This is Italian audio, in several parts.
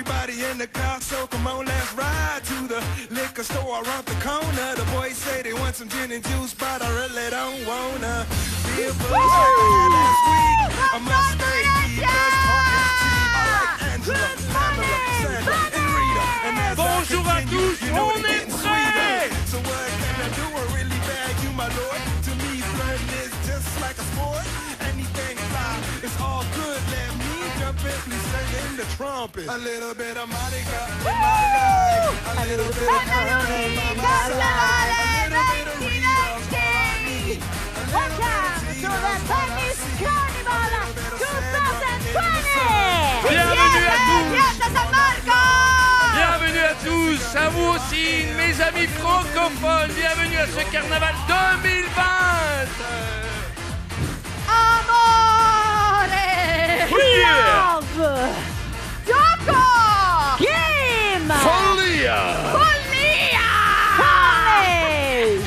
Everybody in the car, so come on, let's ride to the liquor store around the corner. The boys say they want some gin and juice, but I really don't wanna be a buzz like I had last week. I must stay because talk is cheap. I like Angela, Pamela, Sandra, and Rita. And as Bonjour I à continue, tous, you know on it's est getting sweeter. prêts. So what can I do? I really bag you, my lord. To me, flirting is just like a sport. Anything fly, it's all good. Let me jump in, please sing in the trumpet. A little bit of Monica in my life. A little bit of Carmen by my side. A little bit of Rita for me. Welcome to the Tennis Carnival 2020! Bienvenue à tous. Piazza San Marco! Bienvenue à tous, à vous aussi, mes amis francophones. Bienvenue à ce carnaval 2020. Amore! Yeah. Love! Gioco! Game! Follia! Follia! Folly!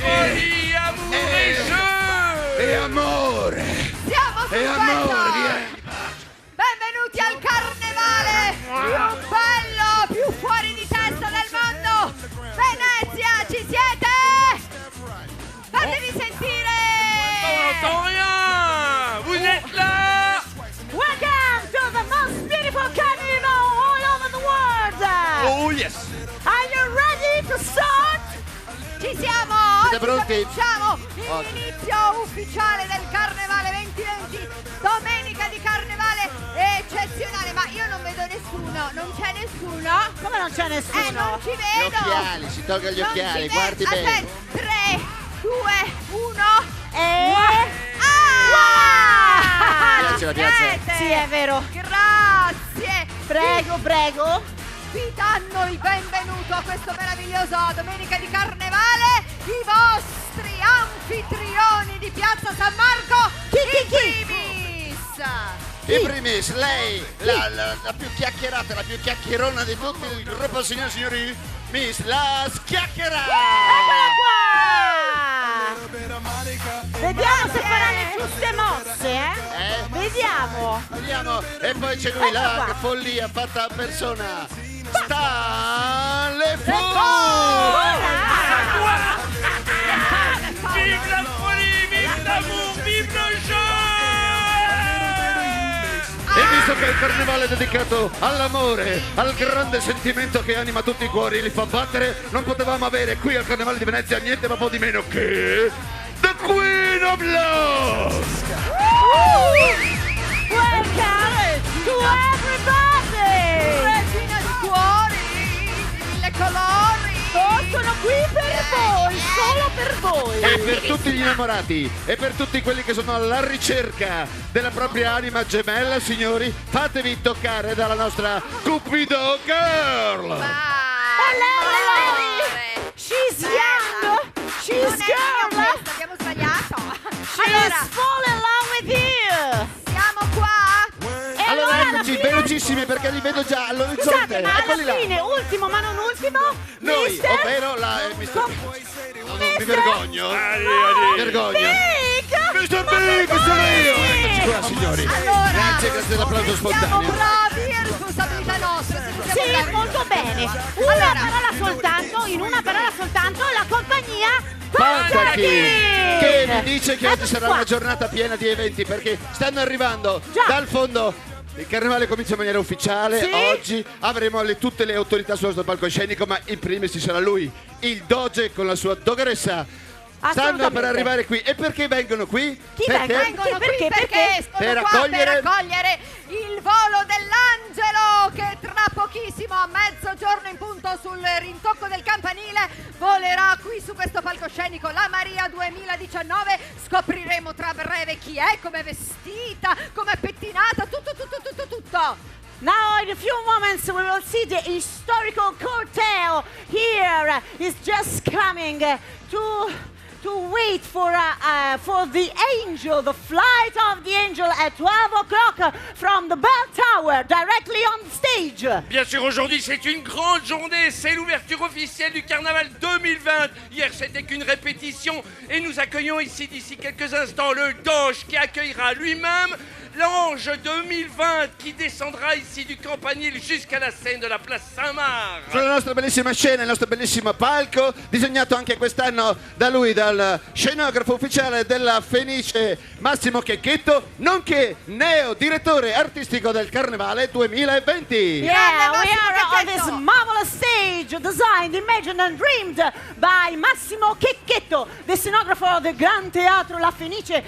Folie, amour et jeu. E amore! Siamo su E amore, questo! vieni! Benvenuti al carnevale più bello, più fuori di testa del mondo! Venezia, ci siete? Fatevi sentire! On n'entend rien. Vous êtes là. Welcome to the most beautiful carnival all over the world! Oh yes. Are you ready to start? Ci siamo! Siete Oggi pronti? cominciamo l'inizio ufficiale del Carnevale 2020, domenica di Carnevale eccezionale, ma io non vedo nessuno, non c'è nessuno? Come non c'è nessuno? Non ci Gli vedo! occhiali, si tolga gli Non occhiali, ci guardi vedo. bene. Aspetta, 3, 2, 1 E... Piazza, la piazza. Sì, è vero. Grazie! Prego, prego. Vi danno il benvenuto a questo meraviglioso domenica di carnevale i vostri anfitrioni di Piazza San Marco, in primis In primis, lei, la più chiacchierata, la più chiacchierona di tutti il gruppo, signore e signori, Miss La Schiacchiera! Eccola qua! little bit of Monica. Vediamo se farà le giuste mosse, eh? Vediamo. Vediamo, e poi c'è lui, Ecco la qua. follia fatta a persona. Stanley Fu! Vive la folie, vive l'amour, vive le jeu. E visto che il carnevale è dedicato all'amore, al grande sentimento che anima tutti i cuori, li fa battere, non potevamo avere qui al carnevale di Venezia niente ma po' di meno che The Queen of Love! Welcome to everybody! Regina di cuori, di mille colori! Sono qui per voi, solo per voi. E per tutti gli innamorati e per tutti quelli che sono alla ricerca della propria anima gemella, signori, fatevi toccare dalla nostra Cupido Girl! Hello! She's young, she's girl, Abbiamo sbagliato! she's Allora, fall in love with you. siamo qua! E Allora alla eccoci, fine- velocissimi perché li vedo già all'orizzonte, Scusate, ma alla eccoli là! fine, ultimo ma non ultimo, Noi, mister ovvero la Mr. No, mi vergogno, mi vergogno! Big! Mr. Big, sono io! Eccoci qua, signori! Allora, Grazie dell'applauso siamo spontaneo! bravi, è responsabilità nostra! se possiamo Sì, darvi- molto bene. Allora, Parola soltanto, in una parola soltanto, la compagnia Pantachi! Che mi dice che oggi Ecco sarà qua. una giornata piena di eventi perché stanno arrivando Già. dal fondo. Il carnevale comincia in maniera ufficiale, Sì. oggi avremo tutte le autorità sul nostro palcoscenico, ma in primis ci sarà lui, il Doge con la sua doggeressa. Stanno Assolutamente. per arrivare qui. E perché vengono qui? Chi Perché? vengono qui Perché? perché sono Per qua accogliere- per accogliere il volo dell'angelo che tra pochissimo a mezzogiorno in punto sul rintocco del campanile volerà qui su questo palcoscenico la Maria 2019. Scopriremo tra breve chi è, come è vestita, come è pettinata, tutto. Now in a few moments we will see the historical corteo here is just coming to wait for the angel, the flight of the angel at 12 o'clock from the bell tower directly on stage. Bien sûr, aujourd'hui c'est une grande journée, c'est l'ouverture officielle du carnaval 2020. Hier c'était qu'une répétition et nous accueillons ici d'ici quelques instants le Doge qui accueillera lui-même l'Ange 2020 qui descendra ici du campanile jusqu'à la scène de la place Saint-Marc. Sulla nostra bellissima scena, il nostro bellissimo palco, disegnato anche quest'anno da lui, dal scenografo ufficiale della Fenice Massimo Checchetto, nonché neo direttore artistico del Carnevale 2020. Yeah, we are on this marvelous stage designed, imagined and dreamed by Massimo Checchetto, the scenographer of the Gran Teatro La Fenice.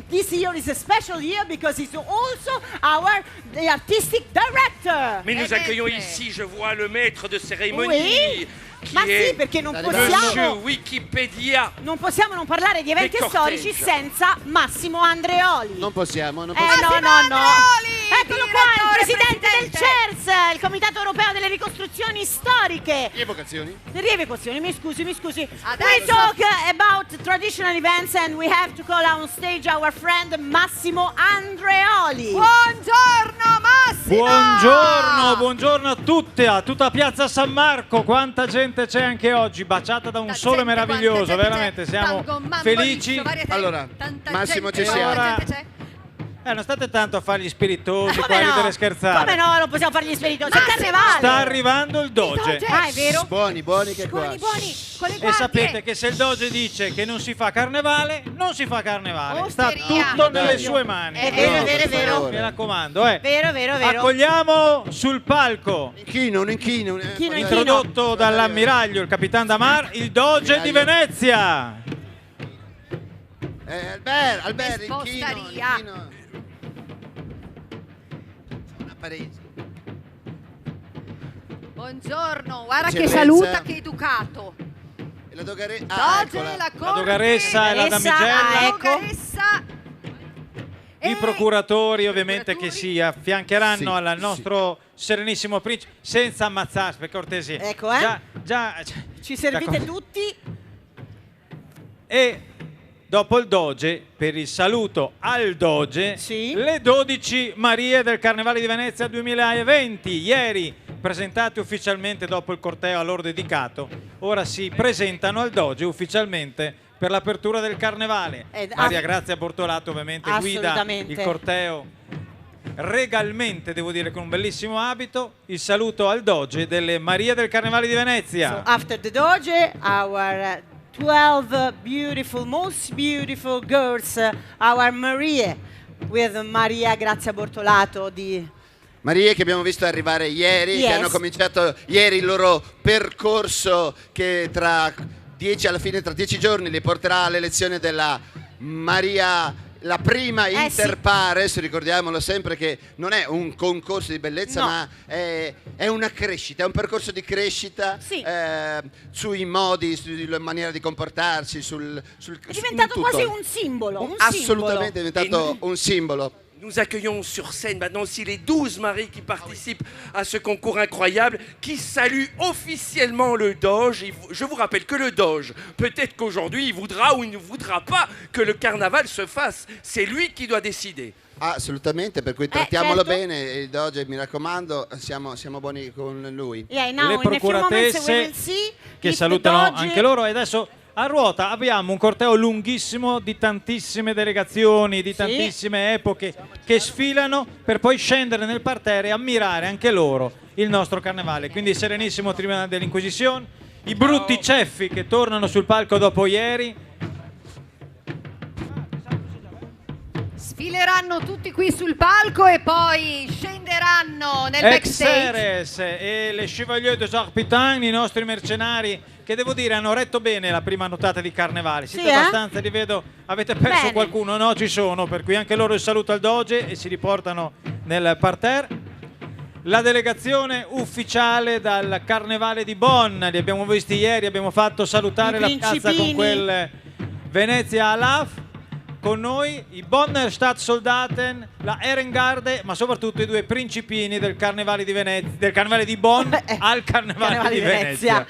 This year is a special year because he's also our artistic director. Mais nous accueillons ici, je vois, le maître de cérémonie. Oui. Qui Ma sì, est perché non Monsieur possiamo, Wikipédia. non possiamo non parlare di eventi Che storici cortege. senza Massimo Andreoli. Non possiamo, non No, possiamo. no, no. Andreoli, Eccolo qua, il direttore, presidente del CERS, il Comitato Europeo delle Ricostruzioni Storiche. Evocazioni? Rievocazioni, mi scusi. We Adesso. talk about traditional events and we have to call on stage our friend Massimo Andreoli. Buongiorno Massimo! Buongiorno a tutte, a tutta Piazza San Marco, quanta gente c'è anche oggi, baciata da un Tanta sole gente, meraviglioso, quanta gente veramente c'è. siamo Tango, mambo, felici. liscio, varietà, Allora, tanta Massimo, gente, ci siamo. quanta gente c'è? Non state tanto a fare gli spiritosi, Come qua a no? ridere e scherzare. Come no, non possiamo fare gli spiritosi, è Massimo! carnevale. Sta arrivando il Doge. Ah, è vero? Buoni che qua. Buoni, con le E guardie. sapete che se il Doge dice che non si fa carnevale, non si fa carnevale. Sta Osteria. tutto nelle Dai. sue mani. È vero, No, per vero. favore. Mi raccomando, Vero. Accogliamo sul palco, Un inchino. introdotto dall'ammiraglio, il Capitan Damar, il Doge di Venezia. Albert, Spostaria. inchino. Una Parisi. Buongiorno, guarda che Eccellenza. saluta, che educato. E la dogaressa. Doge, la corte, dogaressa e la damigella. la Ecco. dogaressa I e- procuratori ovviamente che procuratori. si affiancheranno Sì, al sì. nostro serenissimo principe senza ammazzarsi, per cortesia. Ecco, Già, Ci servite d'accordo. tutti? E dopo il Doge, per il saluto al Doge, Sì. le 12 Marie del Carnevale di Venezia 2020, ieri presentate ufficialmente dopo il corteo a loro dedicato, ora si presentano al Doge ufficialmente per l'apertura del Carnevale. Maria Grazia Bortolato ovviamente guida Assolutamente. il corteo regalmente, devo dire, con un bellissimo abito. Il saluto al Doge delle Marie del Carnevale di Venezia. After the Doge, our 12 beautiful, most beautiful girls, our Marie, with Maria Grazia Bortolato di... Marie che abbiamo visto arrivare ieri, Yes. che hanno cominciato ieri il loro percorso che tra 10 giorni li porterà all'elezione della Maria, la prima sì. inter pares, ricordiamolo sempre che non è un concorso di bellezza, No. ma è una crescita, è un percorso di crescita Sì. sui modi, sulla maniera di comportarsi, È diventato in tutto. quasi un simbolo, un Assolutamente è E diventato un simbolo. Nous accueillons sur scène maintenant aussi les 12 maris qui participent à ce concours incroyable, qui saluent officiellement le Doge. Je vous rappelle que le Doge, peut-être qu'aujourd'hui il voudra ou il ne voudra pas que le carnaval se fasse. C'est lui qui doit décider. Assolutamente, per cui trattiamolo certo. bene. Il Doge, mi raccomando, siamo buoni con lui. Yeah, now Le in a few moments we procuratesse will see che if the salutano Doge- anche loro. E adesso a ruota abbiamo un corteo lunghissimo di tantissime delegazioni, di tantissime epoche che sfilano per poi scendere nel parterre e ammirare anche loro il nostro carnevale. Quindi serenissimo Tribunale dell'Inquisizione, i brutti ceffi che tornano sul palco dopo ieri. Sfileranno tutti qui sul palco e poi scenderanno nel backstage. Ex-Eres e le Chevalier des Arpitans, i nostri mercenari che devo dire hanno retto bene la prima nottata di carnevale. Siete Sì, abbastanza, li vedo, avete perso Bene. qualcuno? No, ci sono, per cui anche loro il saluto al Doge e si riportano nel parterre. La delegazione ufficiale dal Carnevale di Bonn, li abbiamo visti ieri, abbiamo fatto salutare I la piazza con principini. quel Venezia Alaf. Con noi i Bonner Stadtsoldaten, la Ehrengarde, ma soprattutto i due principini del Carnevale di Venezia, del Carnevale di Bonn al Carnevale di Venezia.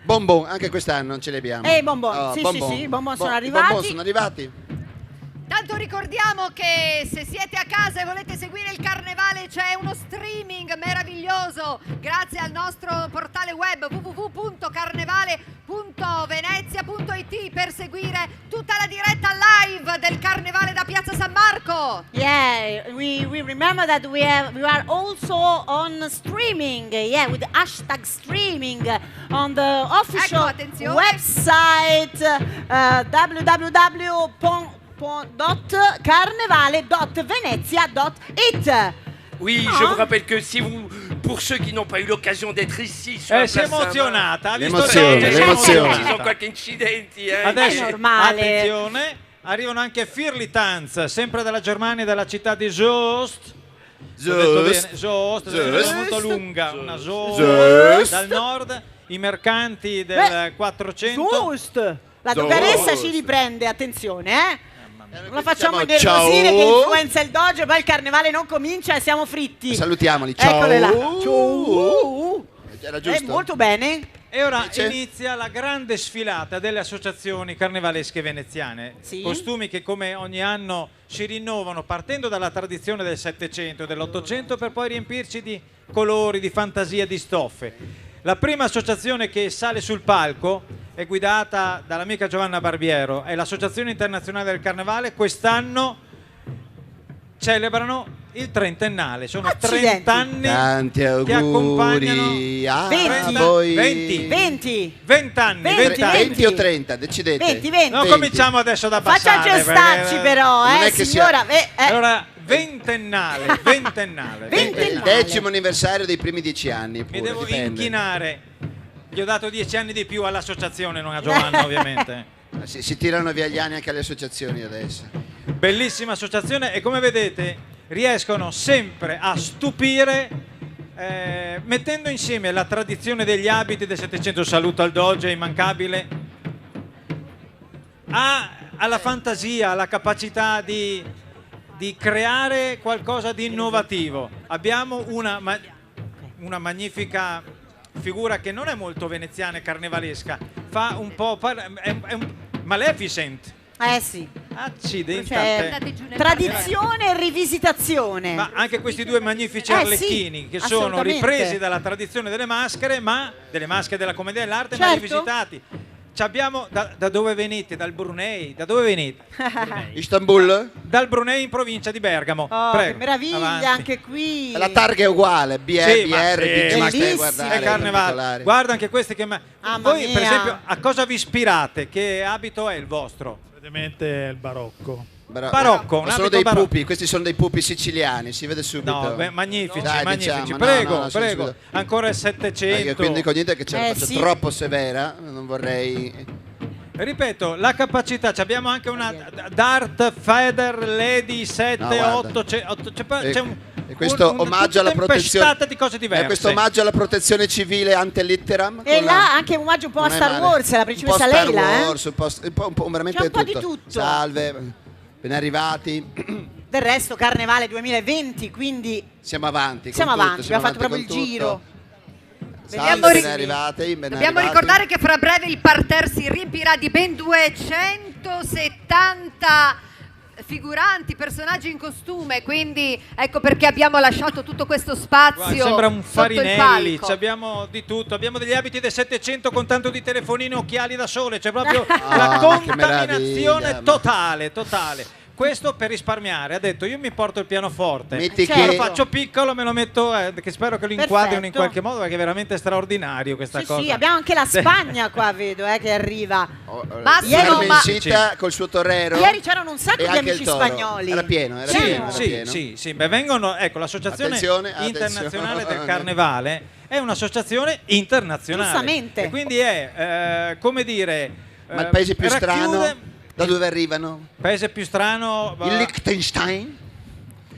Bonbon, anche quest'anno non ce li abbiamo. Bonbon, sì, sì, i bonbon sono arrivati. Bonbon sono arrivati. Tanto ricordiamo che se siete a casa e volete seguire il carnevale c'è uno streaming meraviglioso grazie al nostro portale web www.carnevale.venezia.it. TNT per seguire tutta la diretta live del Carnevale da Piazza San Marco. Yeah, we remember that we are also on streaming, with hashtag streaming on the official website www.carnevale.venezia.it. Oui, je vous rappelle que si vous, pour ceux qui n'ont pas eu l'occasion d'être ici sur la Si è Place emozionata, ha visto L'emozione, Dodge, l'emozione. Ci sono qualche incidenti, Adesso, È normale. attenzione, arrivano anche Firli Tanz, sempre dalla Germania, dalla città di Soest. Ho detto bene, Soest, è molto lunga, una Soest, dal nord, i mercanti del 400. Giusto! La dottoressa ci riprende, attenzione, Non la facciamo Diciamo nervosire ciao. che influenza il doge, poi il carnevale non comincia e siamo fritti. Salutiamoli, ciao. Eccole là. Ciao. Era giusto? Molto bene. E ora Invece? inizia la grande sfilata delle associazioni carnevalesche veneziane. Sì. Costumi che come ogni anno si rinnovano partendo dalla tradizione del Settecento e dell'Ottocento per poi riempirci di colori, di fantasia, di stoffe. La prima associazione che sale sul palco è guidata dall'amica Giovanna Barbiero, è l'Associazione Internazionale del Carnevale. Quest'anno celebrano il trentennale, sono Accidenti. 30 anni Tanti che accompagnano auguri a 20. voi. 20. 20. anni, 20. 20 o 30, decidete. 20. Non cominciamo adesso da Faccia passare. gestarci però, non è che signora. Allora, ventennale. Ventennale. Il 10° anniversario dei primi 10 anni. Pure, Mi devo dipende. inchinare. Gli ho dato 10 anni di più all'associazione, non a Giovanna ovviamente. Si tirano via gli anni anche alle associazioni adesso. Bellissima associazione e come vedete riescono sempre a stupire mettendo insieme la tradizione degli abiti del Settecento, saluto al Doge, immancabile, alla fantasia, alla capacità di creare qualcosa di innovativo. Abbiamo una magnifica figura che non è molto veneziana e carnevalesca, fa un po' è un Maleficent. Sì. Accidenti. Cioè, tradizione e rivisitazione. Ma anche questi due magnifici Sì, arlecchini che sono assolutamente. ripresi dalla tradizione delle maschere, ma delle maschere della commedia dell'arte, ma Certo. rivisitati. Ci abbiamo da dove venite? Dal Brunei? Da dove venite? Istanbul? Dal Brunei in provincia di Bergamo. Oh, Prego, che meraviglia, avanti. anche qui. La targa è uguale, Sì, ma BR, sì, ma sì, guardare, è carnevale. particolare. Guarda anche questi che Mamma voi per mia. esempio a cosa vi ispirate? Che abito è il vostro? Ovviamente il barocco. Barocco, un Ma sono abito dei barocco. pupi, questi sono dei pupi siciliani, si vede subito. No, beh, magnifici, Dai, magnifici. diciamo, Prego, no, prego. subito. Ancora il 700. Quindi cognite che c'è una faccia sì. troppo severa, non vorrei... Ripeto, la capacità, ci abbiamo anche una Dart Feather Lady 7, No, guarda. 8, c'è E questo omaggio alla protezione, tempestata di cose diverse. questo omaggio alla protezione civile ante litteram. E con là la- anche un omaggio un po' a non è Star male. Wars, la principessa un po' Star Leila. Wars, un po' veramente C'è un po' di tutto. Salve, ben arrivati. Del resto, Carnevale 2020, quindi Siamo avanti. siamo con avanti, tutto, siamo abbiamo fatto proprio il con tutto. giro. Salve, Vediamo ben arrivati. Ben Dobbiamo arrivati. ricordare che fra breve il parterre si riempirà di ben 270 figuranti, personaggi in costume, quindi ecco perché abbiamo lasciato tutto questo spazio. Guarda, sembra un sotto il Farinelli, palco. abbiamo di tutto, abbiamo degli abiti del 700 con tanto di telefonini e occhiali da sole, c'è proprio Ah, la che contaminazione meraviglia. totale. Questo per risparmiare, ha detto io mi porto il pianoforte, Metti Certo. lo che faccio piccolo, me lo metto, che spero che lo inquadrino in Perfetto. qualche modo perché è veramente straordinario questa Sì, cosa. sì, abbiamo anche la Spagna qua, vedo, che arriva. Massimo, Carmen ma- Sita col suo torero. Ieri c'erano un sacco e di anche amici il toro. spagnoli. Era pieno, era Sì, pieno, era sì, pieno. sì, beh, vengono, ecco, l'associazione Attenzione, internazionale attenzione. del Carnevale è un'associazione internazionale. Giustamente. E quindi è, come dire... Ma il paese più strano, racchiude- da dove arrivano? Paese più strano... Il Liechtenstein?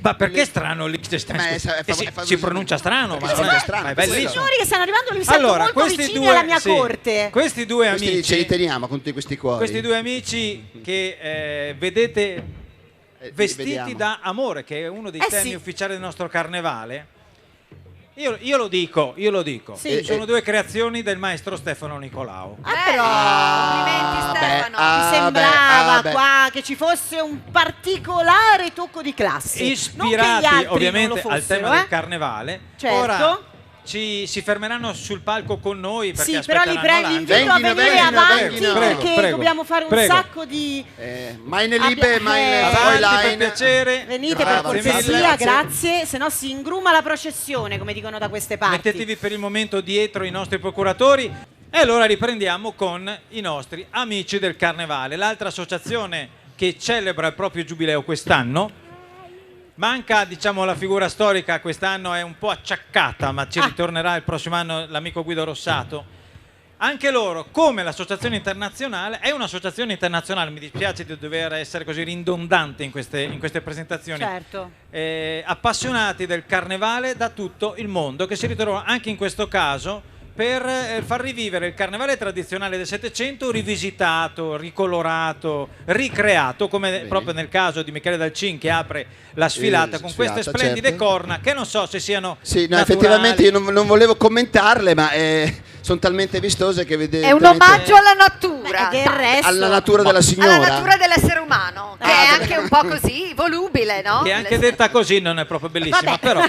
Ma perché strano il Liechtenstein? Ma è- Scusa, è si famoso- pronuncia strano, perché ma, si non pronuncia è, strano, ma è questo bellissimo. Signori che stanno arrivando, li sento Allora, molto questi vicini due, alla mia sì, corte. questi due Questi amici, ce li teniamo con tutti questi cuori. questi due amici che vedete vestiti vediamo. da amore, che è uno dei temi sì. ufficiali del nostro carnevale. Io lo dico. Sì. Sono due creazioni del maestro Stefano Nicolau. Però complimenti Stefano. mi sembrava beh. qua che ci fosse un particolare tocco di classe. Non che gli Ispirati altri non ovviamente lo al fossero, tema del carnevale. Certo. Ora si fermeranno sul palco con noi perché Sì, però li aspetteranno invito a Venghino, venire venghino, avanti venghino. perché Prego, dobbiamo fare un prego. sacco di... Meine Liebe, meine Avanti, per Fräulein. piacere. Venite Brava, per sì, cortesia, grazie. grazie, se no si ingruma la processione, come dicono da queste parti. Mettetevi per il momento dietro i nostri procuratori. E allora riprendiamo con i nostri amici del Carnevale, l'altra associazione che celebra il proprio giubileo quest'anno. Manca, diciamo, la figura storica, quest'anno è un po' acciaccata, ma ci ritornerà il prossimo anno l'amico Guido Rossato. Anche loro, come l'associazione internazionale, è un'associazione internazionale, mi dispiace di dover essere così ridondante in queste presentazioni. Certo. Appassionati del Carnevale da tutto il mondo, che si ritrovano anche in questo caso per far rivivere il carnevale tradizionale del Settecento, rivisitato, ricolorato, ricreato, come proprio nel caso di Michele Dalcin che apre la sfilata con queste splendide certo. corna che non so se siano Sì, no, naturali. effettivamente io non volevo commentarle, ma sono talmente vistose che vedete. È un omaggio alla natura. Del resto... Alla natura della signora. Alla natura dell'essere umano, che è anche un po' così, volubile, no? Che anche detta così non è proprio bellissima, però...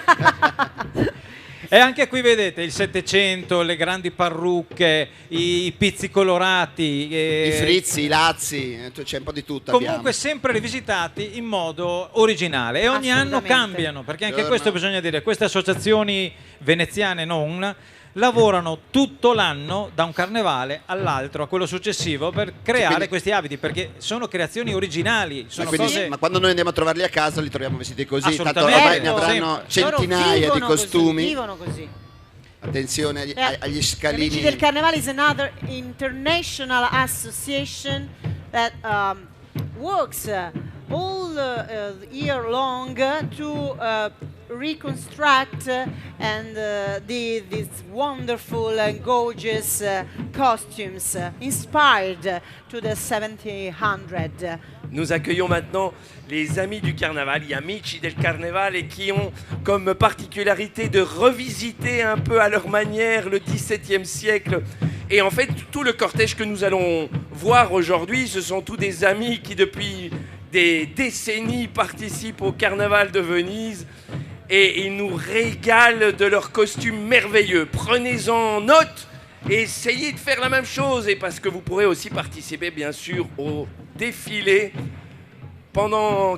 E anche qui vedete il Settecento, le grandi parrucche, i pizzi colorati, I frizzi, i lazzi, c'è un po' di tutto. comunque abbiamo. sempre rivisitati in modo originale e ogni anno Assolutamente. cambiano, perché anche Giorno. questo bisogna dire, queste associazioni veneziane non lavorano tutto l'anno da un carnevale all'altro, a quello successivo, per creare quindi- questi abiti, perché sono creazioni originali, Ma, sono quindi- cose... ma quando noi andiamo a trovarli a casa li troviamo vestiti così, tanto Assolutamente. ormai ne avranno Sempre. centinaia di costumi. Vivono così. Attenzione agli Gli Amici scalini. del Carnevale is another international association that works all year long to reconstruct these wonderful and gorgeous costumes inspired to the 1700. Nous accueillons maintenant les amis du carnaval, gli amici del carnaval, qui ont comme particularité de revisiter un peu à leur manière le XVIIe siècle. Et en fait, tout le cortège que nous allons voir aujourd'hui, ce sont tous des amis qui depuis des décennies participent au carnaval de Venise. Et ils nous régalent de leurs costumes merveilleux. Prenez-en note et essayez de faire la même chose. Et parce que vous pourrez aussi participer, bien sûr, au défilé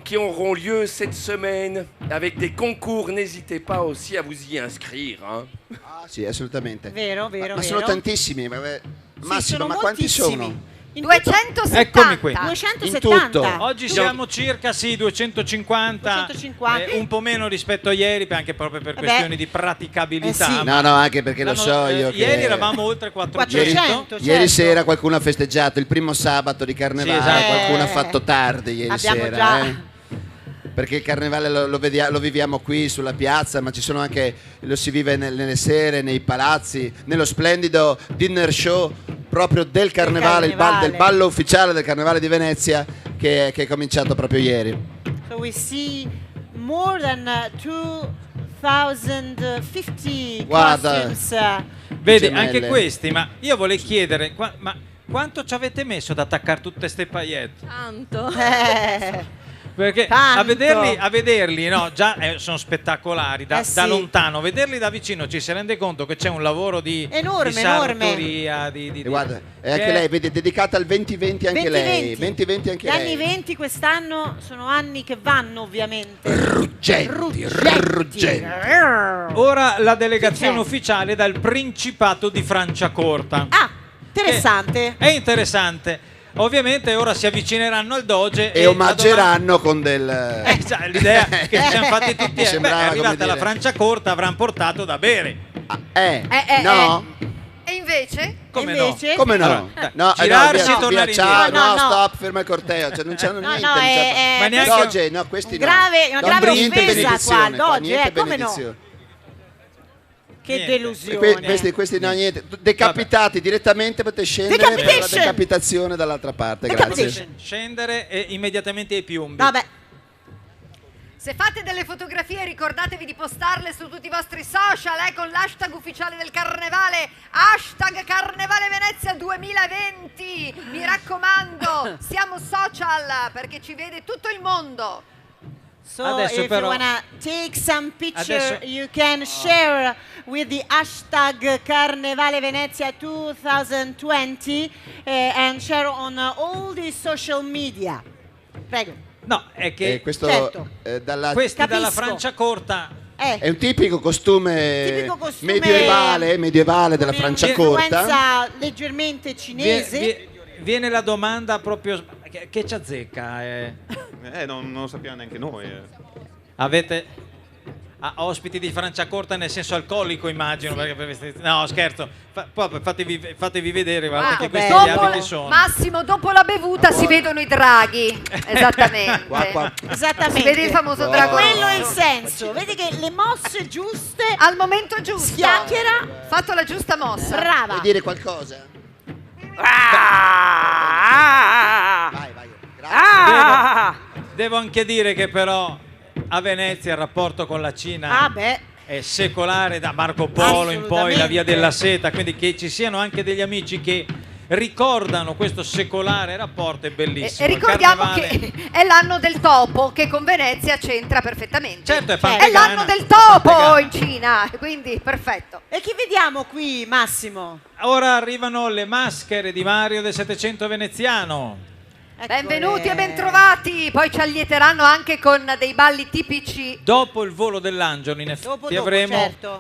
qui auront lieu cette semaine avec des concours. N'hésitez pas aussi à vous y inscrire. Hein. Ah, sì, assolutamente. Vero, vero, Ma sono vero. tantissimi. Massimo, sono ma quanti moltissimi. sono? In 270. Eccomi qui. 270. tutto. Oggi siamo circa 250, 250. Un po' meno rispetto a ieri, anche proprio per Vabbè. questioni di praticabilità. sì. ma No, no, anche perché lo so io ieri che eravamo oltre 400. 400. ieri certo. sera qualcuno ha festeggiato il primo sabato di carnevale, Sì, esatto. qualcuno ha fatto tardi ieri Abbiamo sera. già- Perché il carnevale lo viviamo qui sulla piazza, ma ci sono anche, lo si vive nelle sere, nei palazzi, nello splendido dinner show proprio del carnevale, del ballo ufficiale del carnevale di Venezia che è cominciato proprio ieri. So we see more than 2050 Guarda. costumes. Vedi, Gemelle. anche questi, ma io volevo chiedere, ma quanto ci avete messo ad attaccare tutte ste paillette? Tanto. Perché Tanto. a vederli no, già sono spettacolari da Sì. lontano, vederli da vicino ci si rende conto che c'è un lavoro di Enorme, sartoria, E guarda, e anche lei, vedi, è dedicata al 2020 anche lei. 2020 anche Gli lei. anni 20 quest'anno sono anni che vanno ovviamente. Ruggenti. Ora la delegazione Chi c'è? ufficiale dal Principato di Franciacorta. Ah, interessante. È interessante. Ovviamente ora si avvicineranno al Doge E omaggeranno con del... l'idea che ci siamo fatti tutti Mi è sembrava, come arrivata la dire. Franciacorta, avranno portato da bere. No? E invece? Come Invece? no? Come no? Allora, no, girarsi via, e tornare via, ciao, indietro. No, no, no. stop, ferma il corteo, cioè non c'hanno No, niente. no, non c'hanno- è- Ma neanche Doge, no, questi una no. grave Niente offesa benedizione, qua, Doge, niente come no? benedizione. Che Niente. delusione. Questi no, niente. Decapitati direttamente, potete scendere per la Decapitation! decapitazione dall'altra parte, grazie. Decapitation. Scendere e immediatamente ai piombi. Vabbè, Se fate delle fotografie ricordatevi di postarle su tutti i vostri social con l'hashtag ufficiale del carnevale, hashtag Carnevale Venezia 2020. Mi raccomando, siamo social perché ci vede tutto il mondo. So Adesso if però- you wanna take some picture, Adesso- you can share with the hashtag Carnevale Venezia 2020 and share on all the social media. Prego. No, è che questo Certo. dalla questi dalla Capisco. Franciacorta È un tipico costume, Tipico costume medievale della con Franciacorta. un'influenza leggermente cinese. viene la domanda proprio che ci azzecca. Non lo sappiamo neanche noi. Avete ospiti di Franciacorta nel senso alcolico, immagino. Perché no, scherzo. Poi fatevi vedere, guardate che questi bello. gli abiti sono. Massimo, dopo la bevuta si vedono i draghi. Esattamente. Qua. Esattamente. Si vede il famoso drago Quello è il rosso. senso. Vedi che le mosse giuste. Al momento giusto. Schiacchiera. Fatto la giusta mossa. Brava. Vuoi dire qualcosa? Vai. Grazie. Devo anche dire che però a Venezia il rapporto con la Cina Ah beh. è secolare da Marco Polo in poi, la via Assolutamente. della seta, quindi che ci siano anche degli amici che ricordano questo secolare rapporto è bellissimo. E Il ricordiamo carnevale- che è l'anno del topo, che con Venezia c'entra perfettamente. Certo, è È Pantegana. l'anno del topo Pantegana. in Cina, quindi perfetto. E chi vediamo qui, Massimo? Ora arrivano le maschere di Mario del Settecento veneziano. Benvenuti e bentrovati. Poi ci allieteranno anche con dei balli tipici. Dopo il volo dell'angelo, in effetti, Dopo, avremo certo.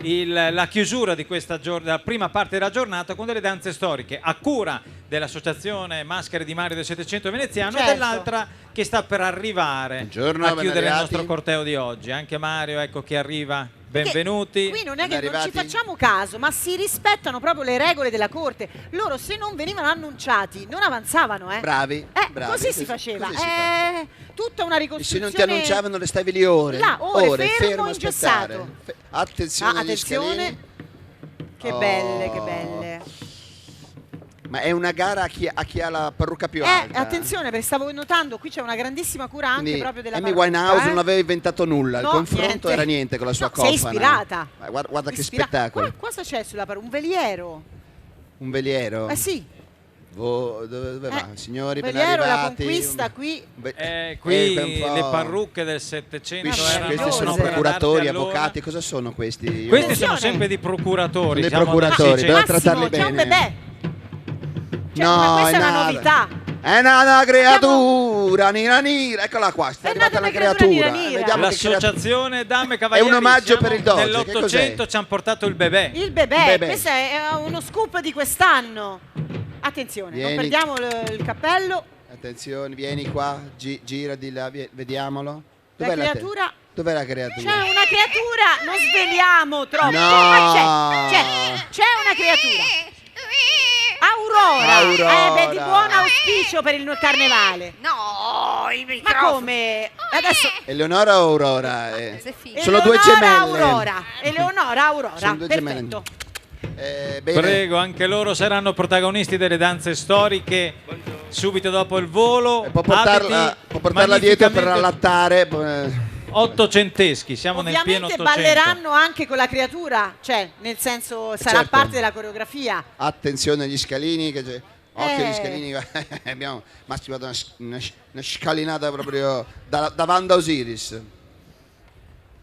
la chiusura di questa la prima parte della giornata con delle danze storiche a cura dell'associazione Maschere di Mario del Settecento veneziano Certo. e dell'altra che sta per arrivare Buongiorno, a ben chiudere il arrivati. nostro corteo di oggi. Anche Mario, ecco che arriva. Benvenuti. Qui non è che Ben non ci arrivati. facciamo caso, ma si rispettano proprio le regole della corte. Loro se non venivano annunciati non avanzavano, Bravi. Così si faceva. Così si fa. Tutta una E ricostruzione. se non ti annunciavano le stavi lì ore. Là, ore, fermo, a aspettare. ingessato. Attenzione agli attenzione. scalini. Che Oh. belle, che belle. Ma è una gara a chi ha la parrucca più alta. Attenzione, perché stavo notando, qui c'è una grandissima cura anche Quindi proprio della Amy parrucca, Winehouse non aveva inventato nulla, il No, confronto niente. era niente con la sua No, coppa. sei ispirata. Ma guarda che Ispira- spettacolo. Cosa c'è sulla parrucca? Un veliero. Un veliero. Eh sì. Dove va? Signori, ben Veliero, la arrivati. conquista qui. Qui un po'. le parrucche del Settecento Questi erano sono meravigliose. procuratori, allora. avvocati, cosa sono questi? Io- Questi sono Attenzione. sempre di procuratori. Dei siamo procuratori, sì, sì. Deve Massimo, trattarli c'è un bene. bebè. Cioè, No, questa è una nada. novità. È una creatura, nira. Eccola qua, sta È arrivata nata una una creatura creatura. nira. Vediamo che creatura. L'associazione Dame Cavalieri. È un omaggio siamo per il Doge, che Nell'800 cos'è? ci hanno portato il bebè. Il bebè, Un bebè. questo è uno scoop di quest'anno. Attenzione, Vieni. non perdiamo il cappello. Attenzione, vieni qua, gira di là, vediamolo. La Dov'è creatura. Dov'è la creatura? C'è una creatura, non sveliamo troppo. No. Ma c'è una creatura. Aurora. Beh, di buon auspicio per il carnevale. No, il Ma microfono. come? Adesso Eleonora o Aurora? È finito. Sono due Eleonora gemelle. Aurora. Eleonora Aurora. Sono due gemelle. Perfetto. Bene. Prego, anche loro saranno protagonisti delle danze storiche subito dopo il volo. Può portarla dietro per allattare. Ottocenteschi, siamo nel pieno Ovviamente Ottocento. balleranno anche con la creatura, cioè nel senso sarà Certo. parte della coreografia. Attenzione agli scalini, che occhio agli Eh. scalini. Abbiamo Massimo dato una scalinata proprio da Wanda Osiris.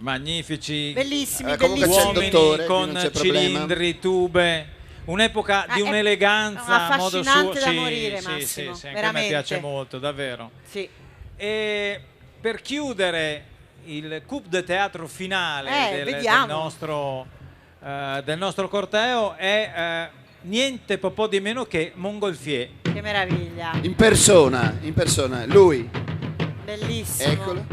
Magnifici Bellissimi, comunque bellissimi. c'è il uomini dottore, qui con non c'è problema. cilindri, tube. Un'epoca di Ah, è un'eleganza a modo suo. affascinante da Sì, morire, sì, Massimo, sì, anche a me veramente. piace molto, davvero. Sì. E per chiudere il coup de teatro finale del vediamo. del nostro corteo è niente po' di meno che Montgolfier. Che meraviglia. In persona, lui. Bellissimo. Eccolo.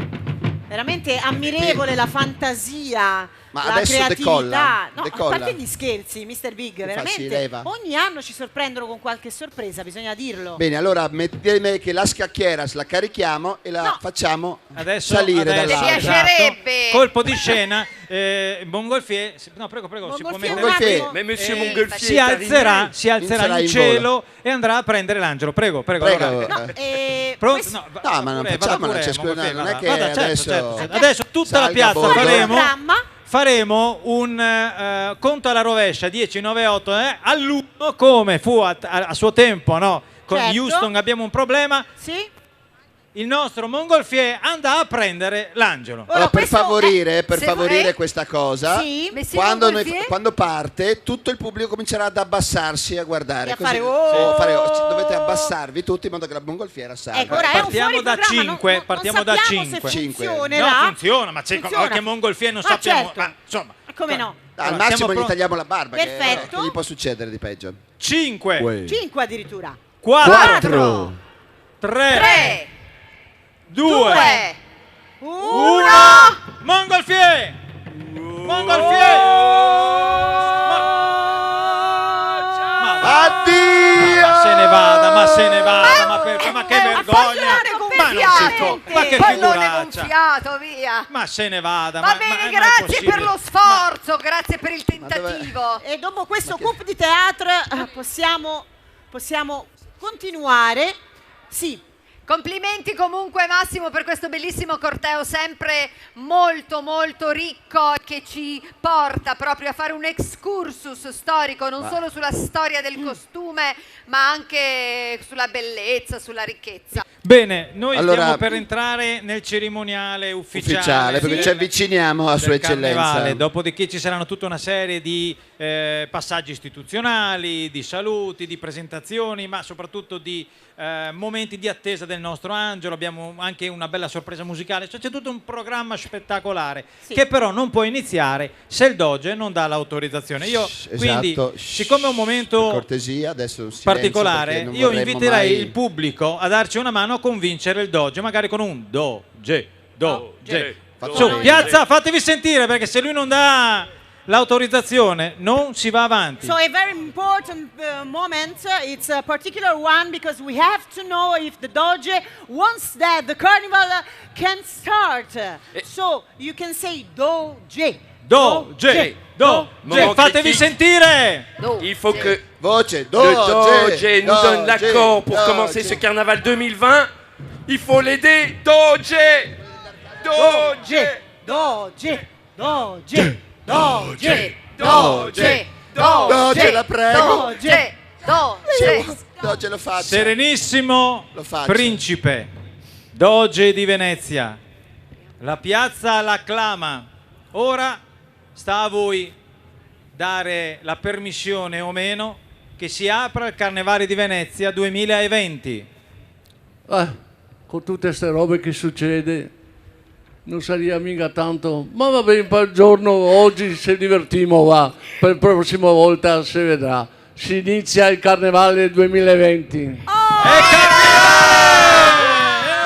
Veramente ammirevole la fantasia, Ma la adesso creatività. decolla, No, decolla. a parte gli scherzi, Mr. Big, fa? Si veramente. leva? Ogni anno ci sorprendono con qualche sorpresa, bisogna dirlo. Bene, allora mettiamo che la scacchiera la carichiamo e la No. facciamo Adesso salire adesso, dall'alto. Mi piacerebbe. Colpo di scena, Montgolfier, no prego, si può Montgolfier, mettere. un attimo. Mais monsieur Eh, Montgolfier si est alzerà, arrivé. si alzerà Inizierà in in cielo e andrà a prendere l'angelo. Prego. Prego. allora. No, Pronto? questo- No, ma non vada facciamola, pure, cioè, scusa, Montgolfier, non è vada. che Vada, certo, adesso- adesso tutta la salga a piazza bordo. Programma. faremo un conto alla rovescia 10, 9, 8 all'1 come fu a suo tempo, no? Con Certo. Houston abbiamo un problema. Sì? il nostro Mongolfier andrà a prendere l'angelo. Allora, per questo favorire se- questa cosa, Sì. Messina quando, Mongolfier? quando parte, tutto il pubblico comincerà ad abbassarsi a guardare. E a così- fare, oh! dovete abbassarvi tutti in modo che la mongolfiera salga. Ecco, ora è un Partiamo fuori da programma, 5, non partiamo da sappiamo 5. se Cinque. No, funzionerà. funziona, ma c'è Funziona. qualche Mongolfier non Ah, sappiamo. certo. Ma insomma, Come no? Al Allora, massimo siamo gli pronti? tagliamo la barba, Perfetto. che gli può succedere di peggio. 5, 5 addirittura. 4, 3, 3, 2, 2, 1. Mongolfier! Mongolfier! Addio! Ma se ne vada, ma se ne vada, ma che vergogna! Ma non si può, ma che pallone figuraccia! gonfiato, via. Ma se ne vada! Va bene, grazie per lo sforzo, grazie per il tentativo. E dopo questo coup di teatro possiamo continuare. Sì. Complimenti comunque Massimo per questo bellissimo corteo, sempre molto molto ricco, che ci porta proprio a fare un excursus storico, non solo sulla storia del costume, ma anche sulla bellezza, sulla ricchezza. Bene, noi Allora, stiamo per entrare nel cerimoniale ufficiale, perché del- ci avviciniamo a del Sua Eccellenza. Carnevale. Dopodiché ci saranno tutta una serie di passaggi istituzionali, di saluti, di presentazioni, ma soprattutto di momenti di attesa del nostro angelo. Abbiamo anche una bella sorpresa musicale, cioè c'è tutto un programma spettacolare che però non può iniziare se il Doge non dà l'autorizzazione. Io quindi, Esatto. siccome è un Per momento cortesia, adesso un silenzio, particolare, perché non io vorremmo inviterei mai- il pubblico a darci una mano a convincere il Doge, magari con un Doge. Su, piazza, fatevi sentire, perché se lui non dà l'autorizzazione non si va avanti. So a very important moment, it's a particular one because we have to know if the Doge wants that the carnival can start. So you can say Doge. Doge. Moment Fatevi critique. sentire. Il faut que Voce, le Doge nous donne l'accord pour commencer ce carnaval 2020. Il faut l'aider. Doge. Doge. Doge. Doge. Doge. Doge, Doge, la prego. Doge, Doge. Doge lo faccia. Serenissimo Lo faccia. principe, Doge di Venezia, la piazza l'acclama. Ora sta a voi dare la permissione o meno che si apra il Carnevale di Venezia 2020. Con tutte queste robe che succede non sarebbe mica tanto, ma va bene, per il giorno oggi ci divertiamo, va, per la prossima volta si vedrà. Si inizia il Carnevale 2020. È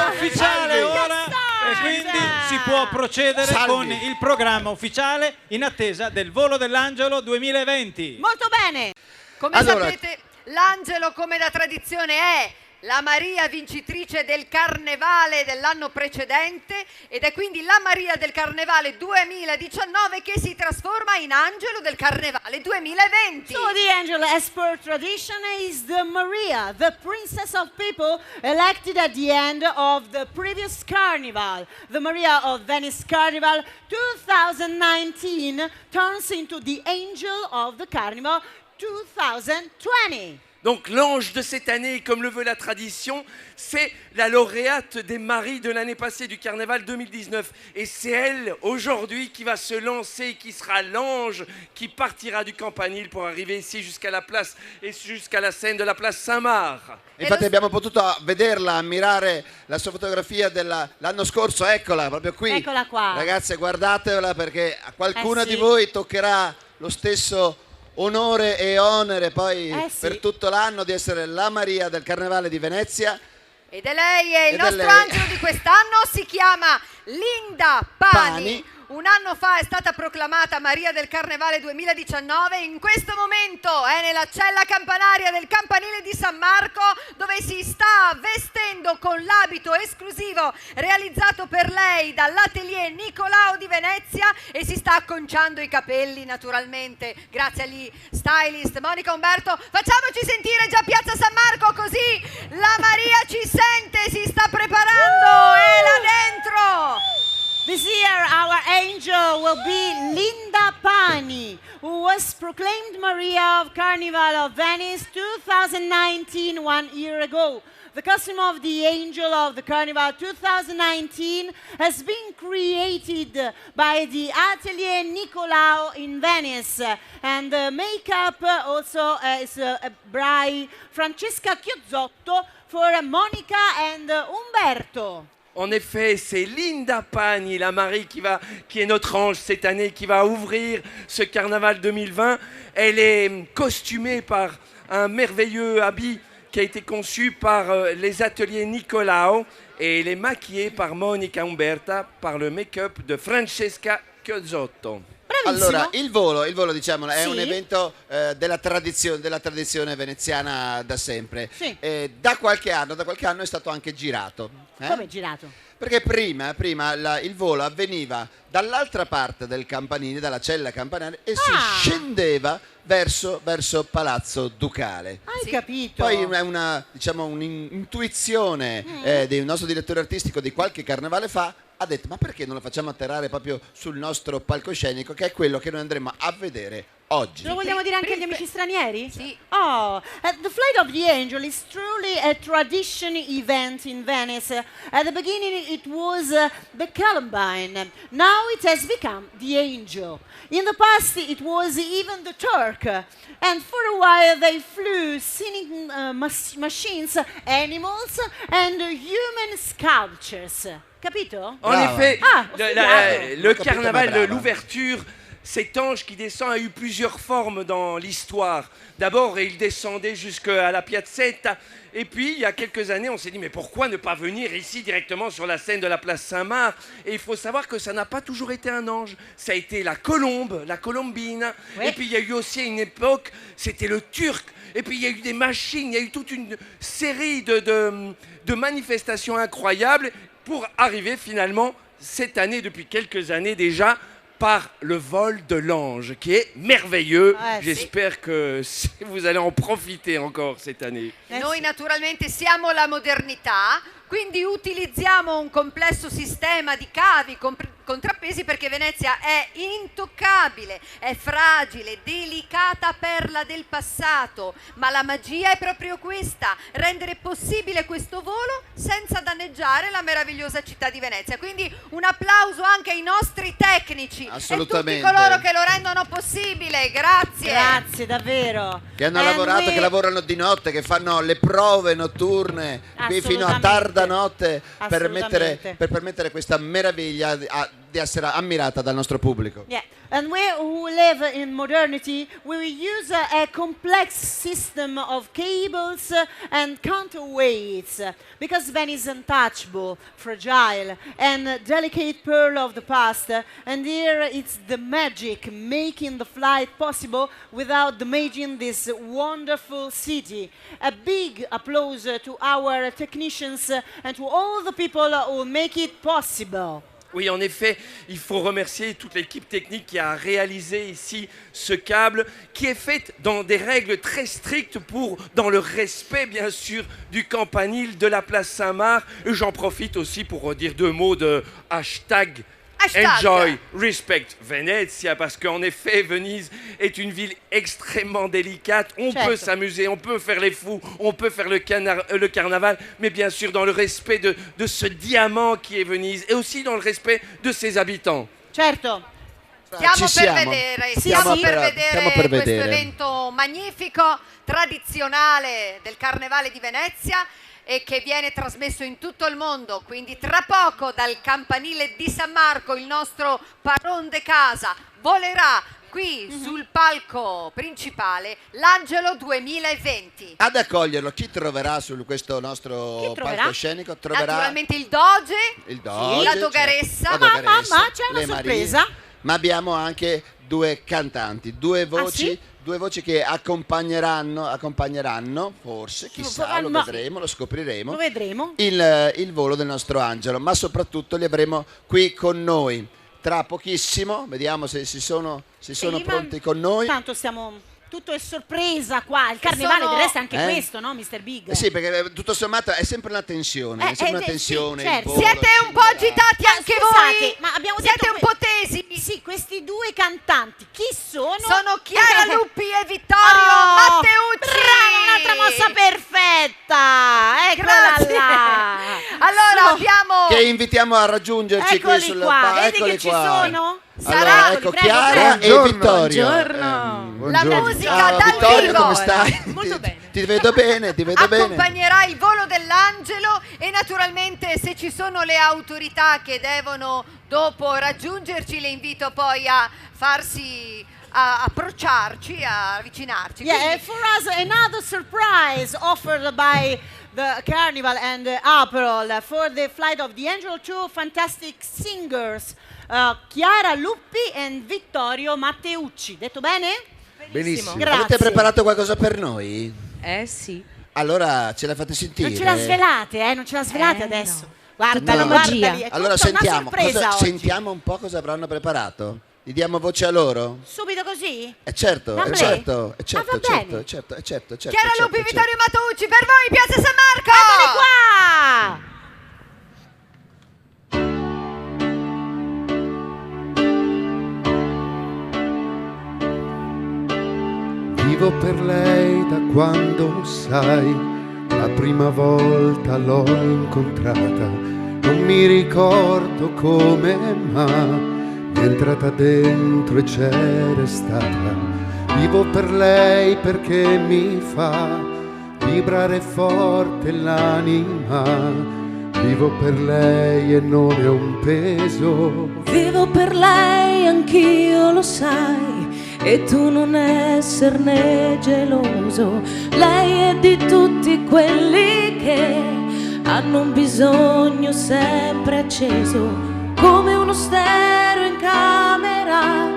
ufficiale ora e quindi si può procedere Salvi. con il programma ufficiale in attesa del volo dell'angelo 2020. Molto bene. Come Allora- sapete, l'angelo, come da tradizione, è la Maria vincitrice del Carnevale dell'anno precedente ed è quindi la Maria del Carnevale 2019 che si trasforma in angelo del Carnevale 2020. So the angel, as per tradition, is the Maria, the princess of people elected at the end of the previous carnival. The Maria of Venice Carnival 2019 turns into the angel of the carnival 2020. Donc l'ange de cette année, comme le veut la tradition, c'est la lauréate des maris de l'année passée du Carnaval 2019. Et c'est elle, aujourd'hui, qui va se lancer, qui sera l'ange, qui partira du campanile pour arriver ici jusqu'à la place et jusqu'à la scène de la place Saint-Marc. Infatti abbiamo potuto vederla, ammirare la sua fotografia l'anno scorso, eccola, proprio qui. Eccola qua. Ragazze, guardatevela perché a qualcuna sì. di voi toccherà lo stesso onore e onere poi Sì. per tutto l'anno di essere la Maria del Carnevale di Venezia. Ed è lei, e il Ed è nostro lei. angelo di quest'anno si chiama Linda Pani. Un anno fa è stata proclamata Maria del Carnevale 2019. In questo momento è nella cella campanaria del campanile di San Marco, dove si sta vestendo con l'abito esclusivo realizzato per lei dall'atelier Nicolao di Venezia e si sta acconciando i capelli, naturalmente, grazie agli stylist Monica Umberto. Facciamoci sentire già Piazza San Marco, così la Maria ci sente, si sta preparando, è là dentro. This year, our angel will be Linda Pani, who was proclaimed Maria of Carnival of Venice 2019, 1 year ago. the costume of the Angel of the Carnival 2019 has been created by the Atelier Nicolao in Venice, and the makeup also is by Francesca Chiuzzotto for Monica and Umberto. En effet, c'est Linda Pagni, la Marie qui est notre ange cette année, qui va ouvrir ce carnaval 2020. Elle est costumée par un merveilleux habit qui a été conçu par les ateliers Nicolao et elle est maquillée par Monica Umberta par le make-up de Francesca Chiuzzotto. Allora, il volo diciamolo, è Sì. un evento della tradizione veneziana da sempre. Sì. Da qualche anno è stato anche girato. Come è girato? Perché prima il volo avveniva dall'altra parte del campanile, dalla cella campanile, e si scendeva verso Palazzo Ducale. Hai capito? Poi è un'intuizione del nostro direttore artistico di qualche carnevale fa, ha detto: ma perché non lo facciamo atterrare proprio sul nostro palcoscenico, che è quello che noi andremo a vedere oggi. Lo vogliamo dire anche agli amici stranieri? Sì. Oh, the Flight of the Angel is truly a tradition event in Venice. At the beginning it was the Columbine. Now it has become the Angel. In the past it was even the Turk. And for a while they flew singing machines, animals and human sculptures. Capito? En Brava. effet, studiato. le Capito, carnaval, ma brava. l'ouverture, cet ange qui descend a eu plusieurs formes dans l'histoire. D'abord, il descendait jusqu'à la Piazzetta. Et puis, il y a quelques années, on s'est dit, mais pourquoi ne pas venir ici directement sur la scène de la place Saint-Marc? Et il faut savoir que ça n'a pas toujours été un ange. Ça a été la colombe, la colombine. Oui. Et puis, il y a eu aussi une époque, c'était le turc. Et puis, il y a eu des machines, il y a eu toute une série de manifestations incroyables pour arriver finalement, cette année, depuis quelques années déjà, par le vol de l'ange, qui est merveilleux. Ouais, J'espère que vous allez en profiter encore cette année. Noi naturalmente siamo la modernità, quindi utilizziamo un complesso sistema di cavi contrappesi perché Venezia è intoccabile, è fragile, delicata perla del passato, ma la magia è proprio questa, rendere possibile questo volo senza danneggiare la meravigliosa città di Venezia. Quindi un applauso anche ai nostri tecnici e Assolutamente. tutti coloro che lo rendono possibile. Grazie. Grazie, davvero. Che hanno And lavorato, we- che lavorano di notte, che fanno le prove notturne qui fino a tarda notte per Assolutamente. permettere questa meraviglia di essere ammirata dal nostro pubblico. Yeah, and we who live in modernity, we will use a complex system of cables and counterweights because Venice is untouchable, fragile, and delicate pearl of the past. And here it's the magic making the flight possible without damaging this wonderful city. A big applause to our technicians and to all the people who make it possible. Oui, en effet, il faut remercier toute l'équipe technique qui a réalisé ici ce câble, qui est fait dans des règles très strictes dans le respect, bien sûr, du campanile de la place Saint-Marc. Et j'en profite aussi pour dire deux mots de hashtag. Enjoy, respect Venezia, parce qu'en effet, Venise est une ville extrêmement délicate. On peut s'amuser, on peut faire les fous, on peut faire le carnaval, mais bien sûr dans le respect de ce diamant qui est Venise et aussi dans le respect de ses habitants. Certo. Stiamo per vedere questo vedere. evento magnifico, tradizionale del Carnevale di Venezia e che viene trasmesso in tutto il mondo. Quindi tra poco dal campanile di San Marco il nostro Paron de Casa volerà qui sul palco principale l'Angelo 2020. Ad accoglierlo chi troverà su questo nostro palcoscenico? Troverà Naturalmente il Doge, la Doge, Dogaressa, ma c'è una le sorpresa. Marie, ma abbiamo anche due cantanti, due voci. sì? Due voci che accompagneranno forse, chissà, lo vedremo, lo scopriremo. Lo vedremo. Il volo del nostro angelo, ma soprattutto li avremo qui con noi. Tra pochissimo, vediamo se si sono pronti con noi. Tanto tutto è sorpresa qua, il carnevale del resto è anche questo, no, Mr. Big? Sì, perché tutto sommato è sempre una tensione, è sempre una tensione. sì, certo. il volo, siete un po' agitati anche Scusate, voi? ma abbiamo Siete detto un po' tesi? Sì, questi due cantanti, chi sono? Sono Chiara Luppi e Vittorio Matteucci. Brava, un'altra mossa perfetta! Eccola che invitiamo a raggiungerci qui Eccoli sul qua, palco. vedi Eccoli che ci qua. sono? Allora, ecco, prego, Chiara prego. e Vittorio. La Buongiorno. musica Ciao dal Vittorio, vivo. come stai? Molto bene. Ti vedo bene, ti vedo bene. Accompagnerà il volo dell'angelo e naturalmente se ci sono le autorità che devono dopo raggiungerci le invito poi a farsi a approcciarci, a avvicinarci. Yeah, Quindi- and for us, another surprise offered by the Carnival and April for the flight of the Angel, two fantastic singers, Chiara Luppi and Vittorio Matteucci. Detto bene? Benissimo. Grazie. Avete preparato qualcosa per noi? Sì. Allora ce la fate sentire? Non ce la svelate, non ce la svelate adesso. Guarda, Tutta la magia. guardali, è Allora tutta una sentiamo, sorpresa oggi. sentiamo un po' cosa avranno preparato. Gli diamo voce a loro? Subito così? Certo, Vabbè. certo, Ah, certo, va bene. certo. Chiara Luppi, Vittorio Matteucci, per voi Piazza San Marco! Eccoli qua! Vivo per lei da quando, sai, la prima volta l'ho incontrata. Non mi ricordo come, ma mi è entrata dentro e c'è restata. Vivo per lei perché mi fa vibrare forte l'anima. Vivo per lei e non è un peso. Vivo per lei, anch'io lo sai, e tu non esserne geloso. Lei è di tutti quelli che hanno un bisogno sempre acceso, come uno stereo in camera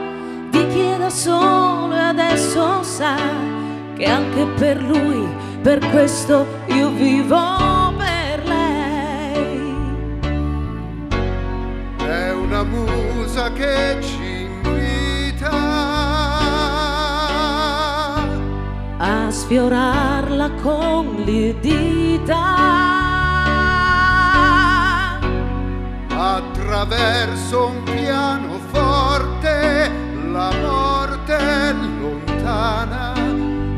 di chi è da solo e adesso sa che anche per lui, per questo io vivo per lei. È una musa che ci invita A sfiorarla con le dita. attraverso un pianoforte, la morte è lontana,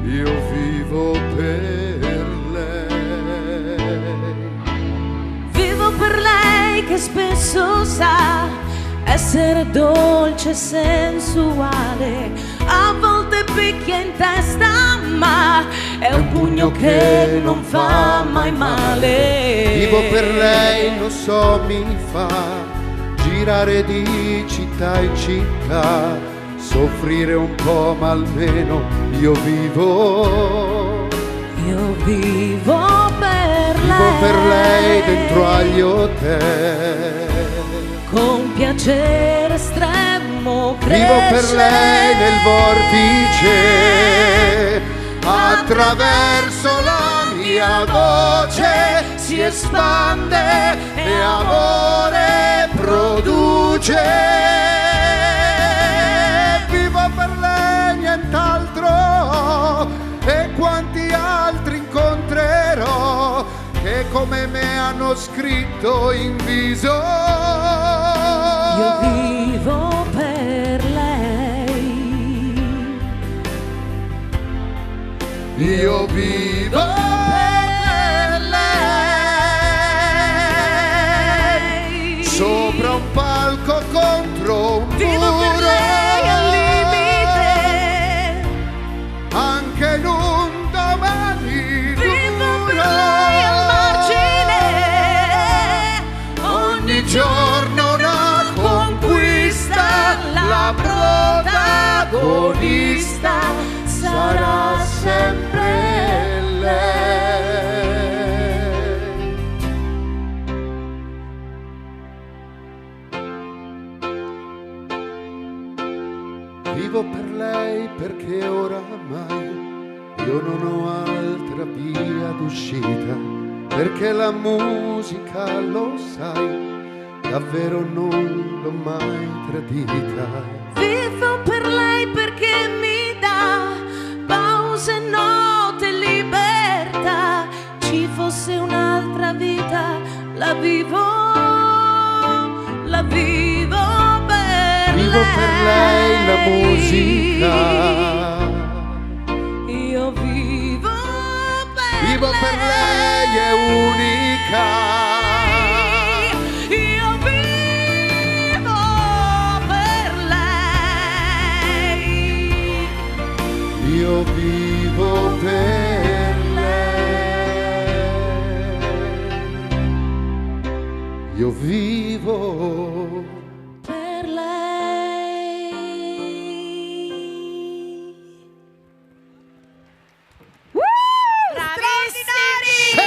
io vivo per lei. Vivo per lei che spesso sa essere dolce e sensuale, a volte picchia in testa, ma è un pugno che non fa mai male. Vivo per lei, lo so, mi fa girare di città in città, soffrire un po', ma almeno io vivo. Io vivo per lei. Vivo per lei dentro agli hotel. Con piacere estremo Vivo per lei nel vortice, attraverso la mia voce si espande e amore produce. Vivo per lei, nient'altro, e quanti altri incontrerò che come me hanno scritto in viso. Io vivo per lei. Io vivo per lei. Sopra un palco contro un Vivo muro. per lei al limite. Anche in un domani Vivo per duro. lei al margine. Ogni giorno una conquista, la protagonista sarà sempre lei. Vivo per lei perché oramai io non ho altra via d'uscita, perché la musica, lo sai, davvero non l'ho mai tradita. Vivo per lei perché mi dà pause, note, libertà. Ci fosse un'altra vita, la vivo per Vivo lei. per lei la musica. Io vivo per Vivo per lei, è unica. io vivo per lei, io vivo per lei.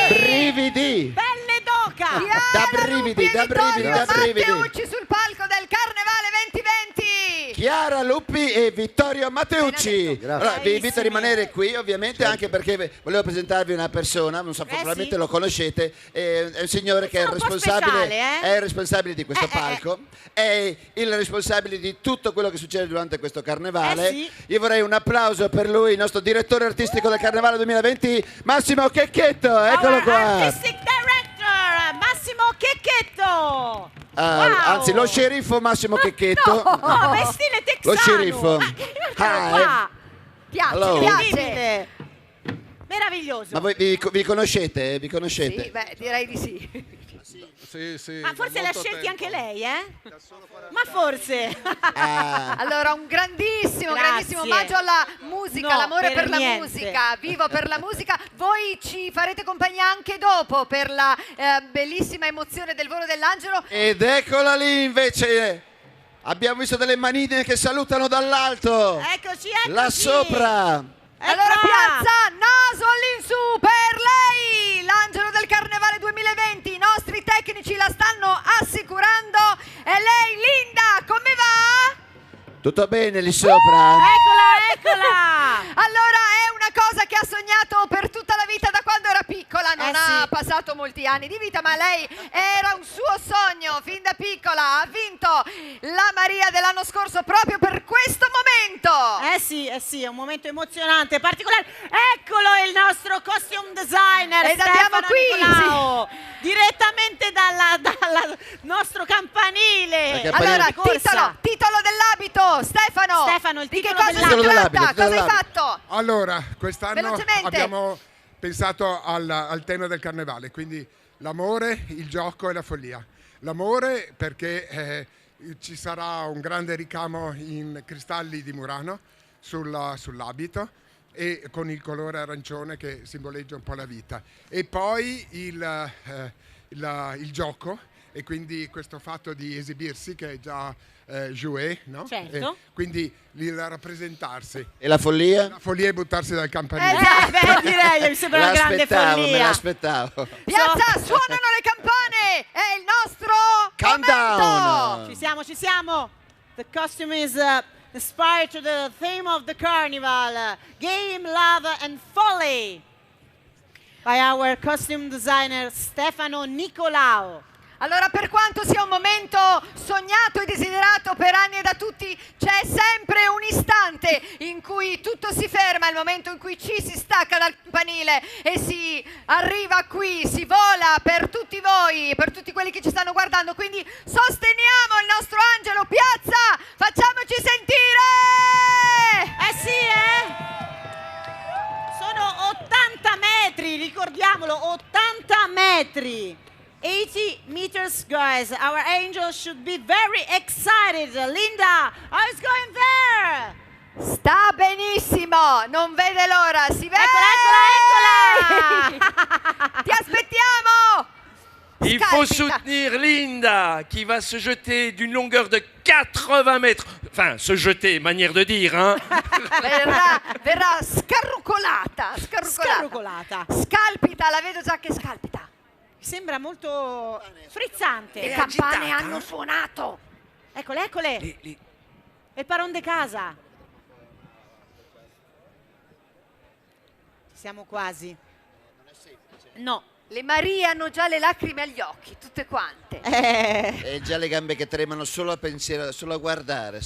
Brividi! Belle d'oca! Da brividi, da brividi, da brividi. Matteucci sul palco del Carnevale 2020. Chiara Luppi e Vittorio Matteucci. Grazie. Allora, vi invito a rimanere qui, ovviamente, anche perché volevo presentarvi una persona, non so, probabilmente lo conoscete, è un signore che è il responsabile, è il responsabile di questo palco, è il responsabile di tutto quello che succede durante questo Carnevale. Io vorrei un applauso per lui, il nostro direttore artistico del Carnevale 2020, Massimo Checchetto. Eccolo qua. Artistic Director Massimo Checchetto. Anzi, lo sceriffo Massimo Checchetto. No, stile texano. Lo sceriffo. Piace, Hello. piace. Meraviglioso. Ma voi vi conoscete? Vi conoscete? Sì, beh, direi di sì. Ma forse l'ha scelti anche lei, Ma forse. Allora, un grandissimo Grazie. omaggio alla musica, No, l'amore per la niente. musica, vivo per la musica. Voi ci farete compagnia anche dopo per la bellissima emozione del volo dell'angelo. Ed eccola lì invece. Abbiamo visto delle manine che salutano dall'alto. Eccoci. Là sopra. Allora, piazza naso all'insù per lei, l'angelo del Carnevale 2020. I nostri tecnici la stanno assicurando. E lei, Linda, come va? Tutto bene lì sopra? Eccola. Allora, è una cosa che ha sognato per tutta la vita da quando era piccola. Non ha passato molti anni di vita, ma lei era un suo sogno fin da piccola. Ha vinto la Maria dell'anno scorso proprio per questo momento. Sì, è un momento emozionante, particolare. Eccolo il nostro costume designer. Ed abbiamo qui Nicolao, direttamente dal nostro campanile. Allora, titolo dell'abito, Stefano. Il di che titolo cosa si tratta? Cosa hai fatto? Allora, quest'anno Velocemente. abbiamo pensato al tema del Carnevale, quindi l'amore, il gioco e la follia. L'amore perché ci sarà un grande ricamo in cristalli di Murano sull'abito e con il colore arancione che simboleggia un po' la vita. E poi il gioco, e quindi questo fatto di esibirsi che è già joué, no? Certo. Quindi il rappresentarsi. E la follia? La follia è buttarsi dal campanile. Direi, mi sembra una grande follia. Me l'aspettavo. Piazza, suonano le campane. È il nostro countdown. Ci siamo. The costume is inspired to the theme of the carnival, game, love and folly, by our costume designer Stefano Nicolao. Allora, per quanto sia un momento sognato e desiderato per anni e da tutti, c'è sempre un istante in cui tutto si ferma, il momento in cui ci si stacca dal campanile e si arriva qui, si vola per tutti voi, per tutti quelli che ci stanno guardando. Quindi sosteniamo il nostro angelo. Piazza, facciamoci sentire! Sono 80 metri, ricordiamolo, 80 metri. 80 meters, guys. Our angel should be very excited. Linda, how's going there? Sta benissimo, non vede l'ora, si vede! Eccola! Ti aspettiamo! Il faut soutenir Linda qui va se jeter d'une longueur de 80 mètres. Enfin, se jeter, manière de dire, hein. Verrà scarrucolata. Scalpita, la vedo già che scalpita. Sembra molto frizzante. Le campane hanno suonato. Eccole. È il paron de casa. Siamo quasi. No. Le Marie hanno già le lacrime agli occhi, tutte quante. E già le gambe che tremano solo a pensiero, solo a guardare.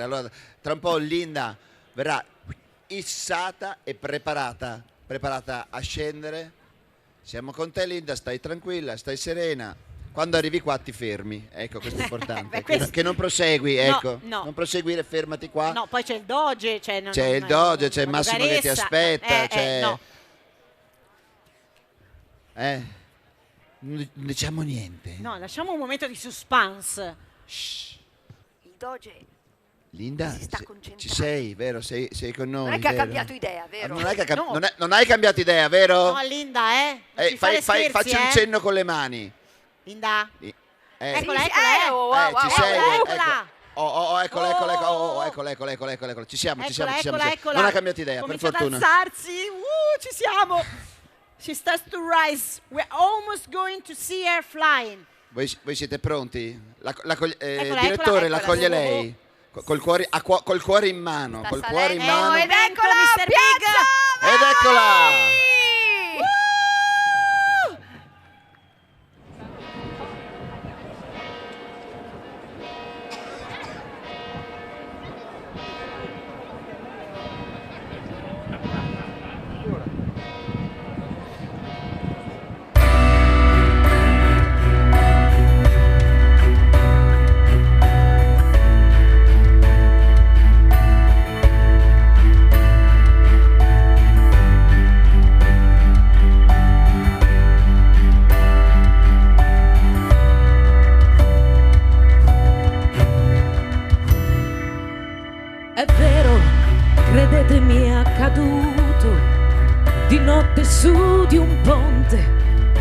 Allora, tra un po' Linda verrà issata e preparata a scendere. Siamo con te, Linda, stai tranquilla, stai serena. Quando arrivi qua ti fermi, ecco, questo è importante. Che non prosegui, ecco. No. Non proseguire, fermati qua. No, poi c'è il doge. C'è il doge, c'è Massimo che ti aspetta. No. Non diciamo niente. No, lasciamo un momento di suspense. Il doge. Linda, Si sta concentrando. ci sei, vero? Sei con noi. Non è che ha vero? cambiato idea, vero? Non, è che ha No. non hai cambiato idea, vero? No, Linda, Non ci fare Facci scherzi, un cenno con le mani. Linda. Eccola, Eccola. ci sei. Eccola. Eccola. Ci siamo. Eccola. Non ha cambiato idea, Comincia per fortuna. ad alzarsi. Ci siamo. She starts to rise. We're almost going to see her flying. Voi siete pronti? Eccola, Direttore, la eccola. coglie lei? Col cuore in mano. Sta Col cuore in salendo. mano. Ed eccola, Mr. Big. Ed eccola! È vero, credetemi è accaduto di notte su di un ponte,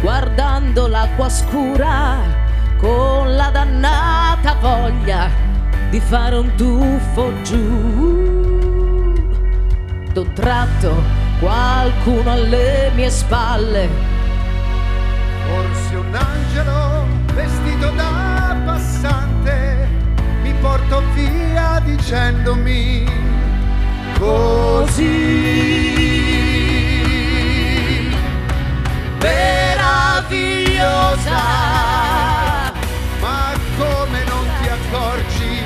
guardando l'acqua scura con la dannata voglia di fare un tuffo giù. D'un tratto qualcuno alle mie spalle, Forse un angelo vestito da passante mi portò via dicendomi così meravigliosa. Ma come non ti accorgi,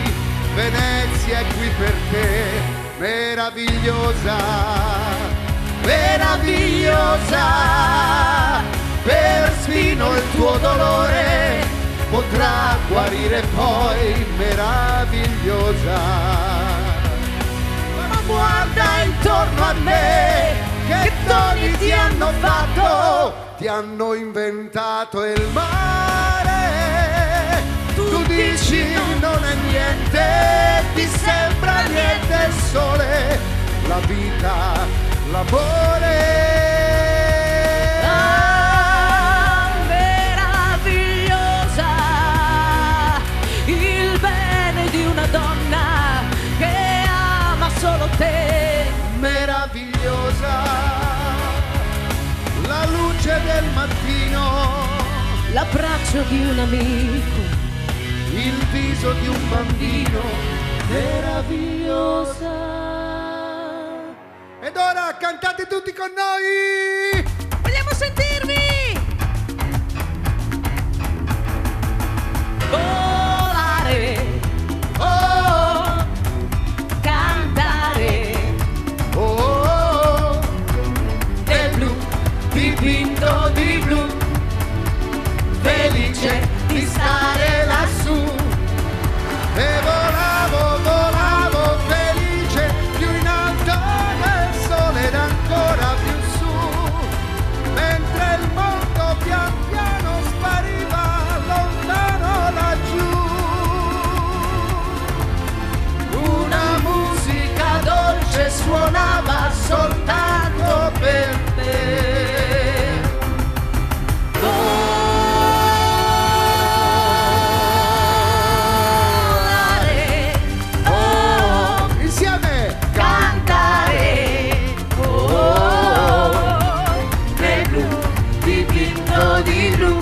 Venezia è qui per te, meravigliosa, meravigliosa, perfino il tuo dolore potrà guarire poi, meravigliosa. Ma guarda intorno a me, che doni ti hanno fatto, ti hanno inventato il mare. Tu dici non è niente, ti sembra niente il sole, la vita, l'amore. Meravigliosa, il bene di una donna che ama solo te. Meravigliosa, la luce del mattino, l'abbraccio di un amico, il viso di un bambino, meravigliosa. Ed ora cantate tutti con noi! Vogliamo sentirvi! Volare, Oh, cantare, oh, oh, nel blu, dipinto di blu, felice di stare lassù. e volavo felice più in alto del sole ed ancora più su, mentre il mondo pian piano spariva lontano laggiù. Una musica dolce suonava soltanto per te. Volare, oh, Insieme! cantare, oh, nel blu, dipinto di blu,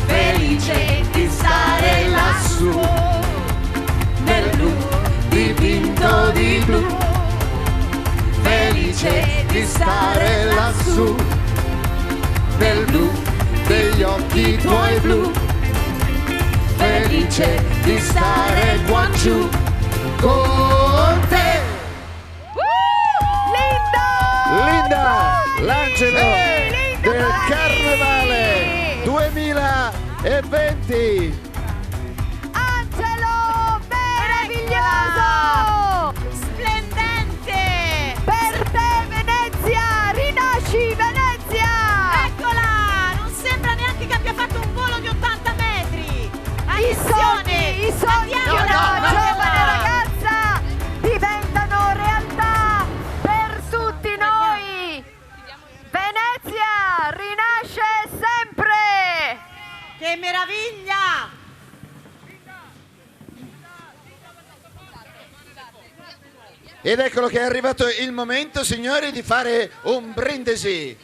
felice di stare lassù. Nel blu, dipinto di blu, felice di stare lassù. Nel blu Degli occhi tuoi blu, felice di stare qua giù con te! Linda, l'angelo Linda del Pagani! Carnevale 2020. Angelo meraviglioso! Splendente! Per te Venezia! Rinasci Venezia! Eccola! Non sembra neanche che abbia fatto un volo di 80 metri! I sogni! Andiamo! Giovane ragazzi! Ed eccolo che è arrivato il momento, signori, di fare un brindisi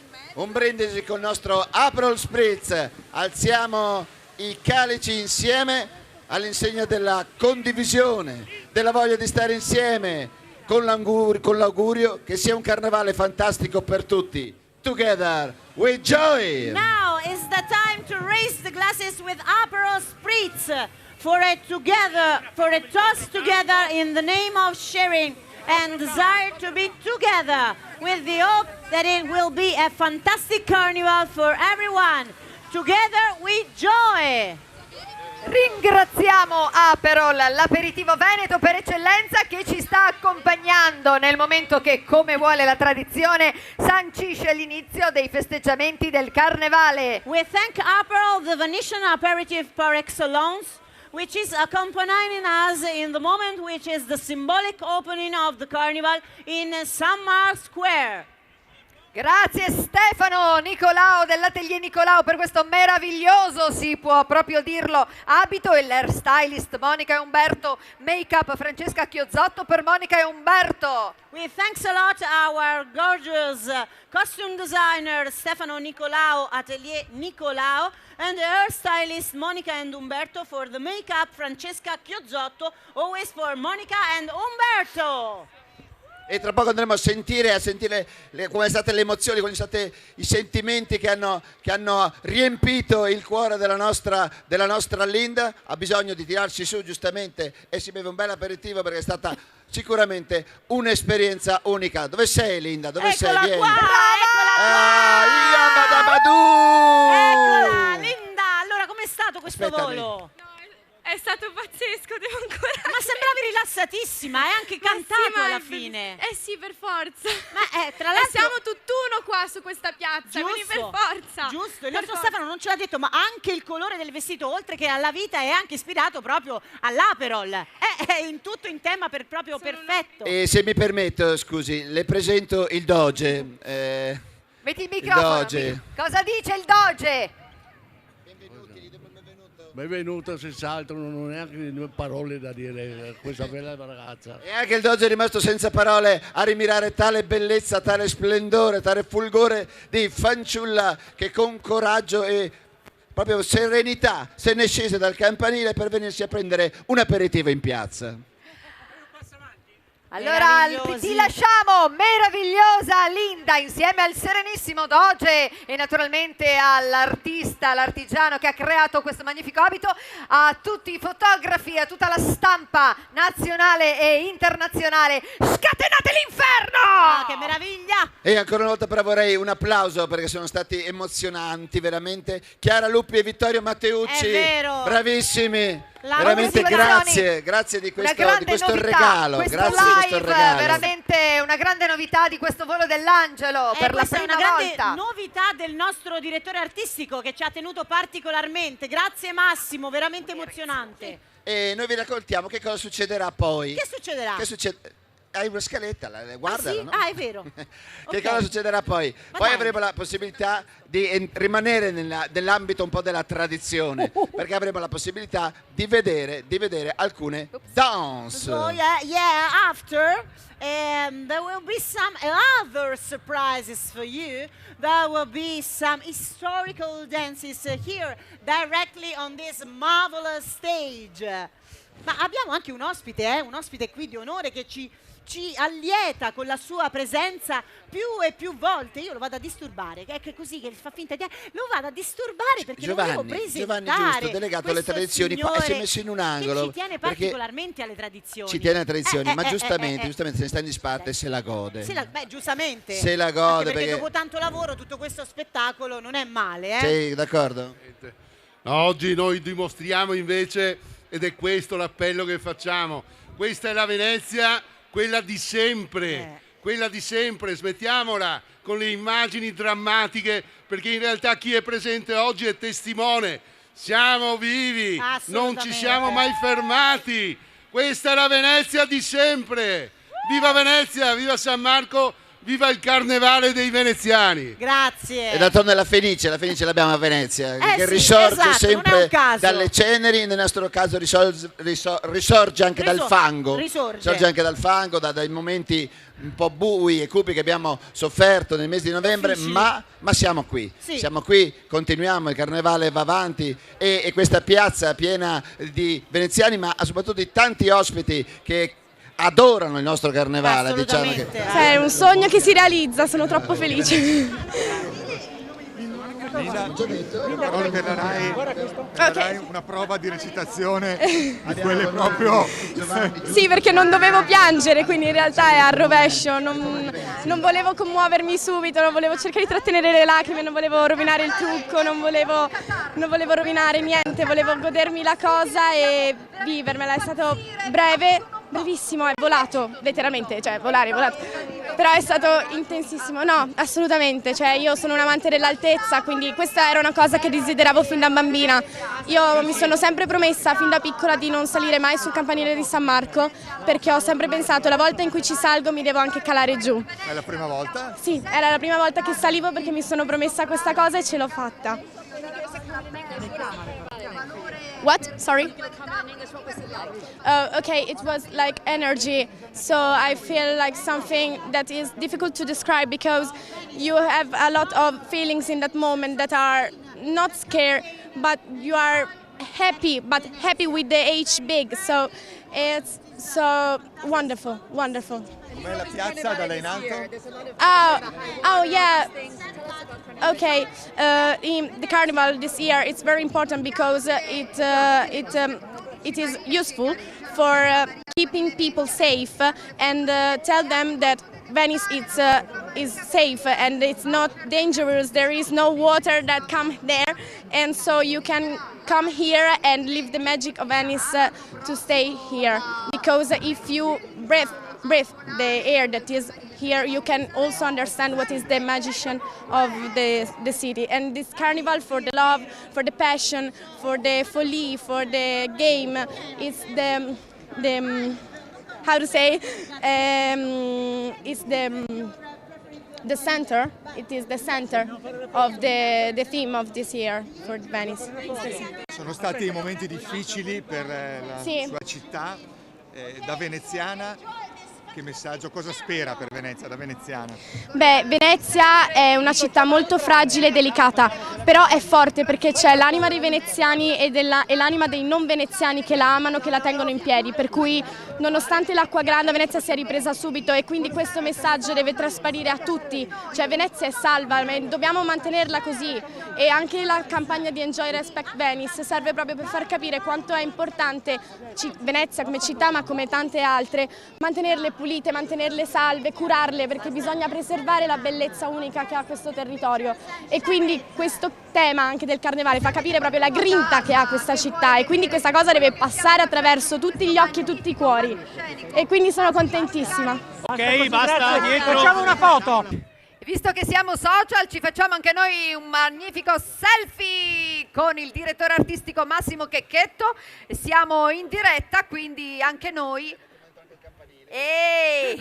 col nostro Aperol Spritz. Alziamo i calici insieme all'insegna della condivisione, della voglia di stare insieme, con l'augurio che sia un carnevale fantastico per tutti. Together with joy! Now is the time to raise the glasses with Aperol Spritz for a toast together in the name of sharing and desire to be together with the hope that it will be a fantastic carnival for everyone. Together with joy! Ringraziamo Aperol, l'aperitivo veneto per eccellenza, che ci sta accompagnando nel momento che, come vuole la tradizione, sancisce l'inizio dei festeggiamenti del Carnevale. We thank Aperol, the Venetian aperitif par excellence, which is accompanying us in the moment which is the symbolic opening of the carnival in San Marco Square. Grazie Stefano Nicolao dell'Atelier Nicolao per questo meraviglioso, si può proprio dirlo, abito, e l'hairstylist Monica e Umberto, make-up Francesca Chiozotto per Monica e Umberto. We thanks a lot our gorgeous costume designer Stefano Nicolao, Atelier Nicolao, and the hairstylist Monica and Umberto for the make-up Francesca Chiozotto, always for Monica and Umberto. E tra poco andremo a sentire come sono state le emozioni, quali sono stati i sentimenti che hanno riempito il cuore della nostra Linda. Ha bisogno di tirarsi su giustamente e si beve un bel aperitivo perché è stata sicuramente un'esperienza unica. Dove sei Linda? Dove sei? Vieni. Eccola Linda, allora com'è stato questo volo? È stato pazzesco, devo ancora... Ma sembravi rilassatissima, hai anche cantato alla fine. Sì, per forza. Ma tra l'altro... siamo tutt'uno qua su questa piazza, quindi per forza. Giusto, il nostro Stefano non ce l'ha detto, ma anche il colore del vestito, oltre che alla vita, è anche ispirato proprio all'Aperol. È in tutto in tema proprio perfetto. E se mi permetto, scusi, le presento il Doge. Metti il microfono. Doge. Cosa dice il Doge? Benvenuta, senz'altro, non ho neanche parole da dire a questa bella ragazza. E anche il Doge è rimasto senza parole a rimirare tale bellezza, tale splendore, tale fulgore di fanciulla che con coraggio e proprio serenità se ne scese dal campanile per venirsi a prendere un aperitivo in piazza. Allora ti lasciamo, meravigliosa Linda, insieme al serenissimo Doge e naturalmente all'artista, l'artigiano che ha creato questo magnifico abito, a tutti i fotografi, a tutta la stampa nazionale e internazionale. Scatenate l'inferno! Che meraviglia! E ancora una volta però vorrei un applauso perché sono stati emozionanti veramente. Chiara Luppi e Vittorio Matteucci, è vero, bravissimi. Veramente grazie di questo regalo. Questo grazie live, di questo regalo. Veramente una grande novità di questo volo dell'Angelo per la prima volta. È una grande volta. novità del nostro direttore artistico che ci ha tenuto particolarmente. Grazie Massimo, veramente emozionante. E noi vi raccontiamo che cosa succederà poi. Che succederà? Hai una scaletta, guardala, sì? no? Ah, è vero. Che cosa succederà poi? Poi avremo la possibilità di rimanere nell'ambito un po' della tradizione, perché avremo la possibilità di vedere alcune dance. So after there will be some other surprises for you. There will be some historical dances here directly on this marvelous stage. Ma abbiamo anche un ospite qui di onore che ci allieta con la sua presenza più e più volte. Io lo vado a disturbare, che è così, che fa finta di... Lo vado a disturbare perché lo devo presentare. Giovanni, giusto, delegato alle tradizioni, qua si è messo in un angolo. Ci tiene particolarmente alle tradizioni. Ci tiene alle tradizioni, ma giustamente se ne sta in disparte e se la gode. Giustamente. Se la gode perché dopo tanto lavoro tutto questo spettacolo non è male, Sì, d'accordo. No, oggi noi dimostriamo invece, ed è questo l'appello che facciamo, questa è la Venezia, quella di sempre, smettiamola con le immagini drammatiche, perché in realtà chi è presente oggi è testimone, siamo vivi, non ci siamo mai fermati, questa è la Venezia di sempre, viva Venezia, viva San Marco, Viva il carnevale dei veneziani! Grazie. E d'altronde la Fenice l'abbiamo a Venezia, che sì, risorge esatto, non è sempre un caso. dalle ceneri, nel nostro caso risorge anche dal fango. Risorge anche dal fango, dai momenti un po' bui e cupi che abbiamo sofferto nel mese di novembre, ma siamo qui. Sì. Siamo qui, continuiamo, il carnevale va avanti e questa piazza piena di veneziani, ma soprattutto di tanti ospiti che adorano il nostro carnevale, diciamo che... È un sogno che si realizza, sono troppo felice. Però per la Rai una prova di recitazione di quelle proprio... Sì, perché non dovevo piangere, quindi in realtà è al rovescio, non volevo commuovermi subito, non volevo cercare di trattenere le lacrime, non volevo rovinare il trucco, non volevo rovinare niente, volevo godermi la cosa e vivermela. È stato brevissimo, è volato, letteralmente, cioè volare, è volato, però è stato intensissimo, no, assolutamente, cioè io sono un amante dell'altezza, quindi questa era una cosa che desideravo fin da bambina. Io mi sono sempre promessa fin da piccola di non salire mai sul campanile di San Marco, perché ho sempre pensato la volta in cui ci salgo mi devo anche calare giù. È la prima volta? Sì, era la prima volta che salivo perché mi sono promessa questa cosa e ce l'ho fatta. What? Sorry? Okay, it was like energy. So I feel like something that is difficult to describe because you have a lot of feelings in that moment that are not scared, but you are happy, but happy with the H big. So it's so wonderful, wonderful. Com'è la piazza da lei in alto? Oh yeah. Okay, in the carnival this year it's very important because it is useful for keeping people safe and tell them that Venice is safe and it's not dangerous. There is no water that comes there, and so you can come here and live the magic of Venice to stay here. Because if you breathe the air that is here, you can also understand what is the magician of the city. And this carnival, for the love, for the passion, for the folie, for the game, it's the how to say, it's the center. It is the center of the theme of this year for Venice. Sono stati momenti difficili per la sua città, da veneziana. Che messaggio, cosa spera per Venezia, da veneziana? Beh, Venezia è una città molto fragile e delicata, però è forte perché c'è l'anima dei veneziani e l'anima dei non veneziani che la amano, che la tengono in piedi, per cui nonostante l'acqua grande Venezia si è ripresa subito e quindi questo messaggio deve trasparire a tutti, cioè Venezia è salva, dobbiamo mantenerla così, e anche la campagna di Enjoy Respect Venice serve proprio per far capire quanto è importante Venezia come città, ma come tante altre, mantenerle pulite, mantenerle salve, curarle, perché bisogna preservare la bellezza unica che ha questo territorio. E quindi questo tema anche del carnevale fa capire proprio la grinta che ha questa città, e quindi questa cosa deve passare attraverso tutti gli occhi e tutti i cuori, e quindi sono contentissima. Ok, basta, dietro. Facciamo una foto. Visto che siamo social, ci facciamo anche noi un magnifico selfie con il direttore artistico Massimo Checchetto. Siamo in diretta, quindi anche noi. Ehi!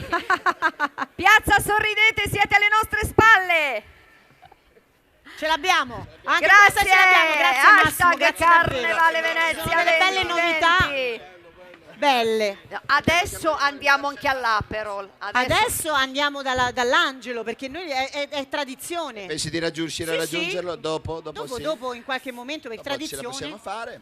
Piazza, sorridete, siete alle nostre spalle! Ce l'abbiamo! Anche grazie! Questa ce l'abbiamo, grazie Massimo, grazie Carnevale Venezia, sono delle belle novità. Belle. Adesso andiamo anche all'Aperol. Adesso andiamo dall'Angelo, perché noi è tradizione. Pensi di riuscire a raggiungerlo dopo? Dopo in qualche momento, per tradizione. Ce la possiamo fare.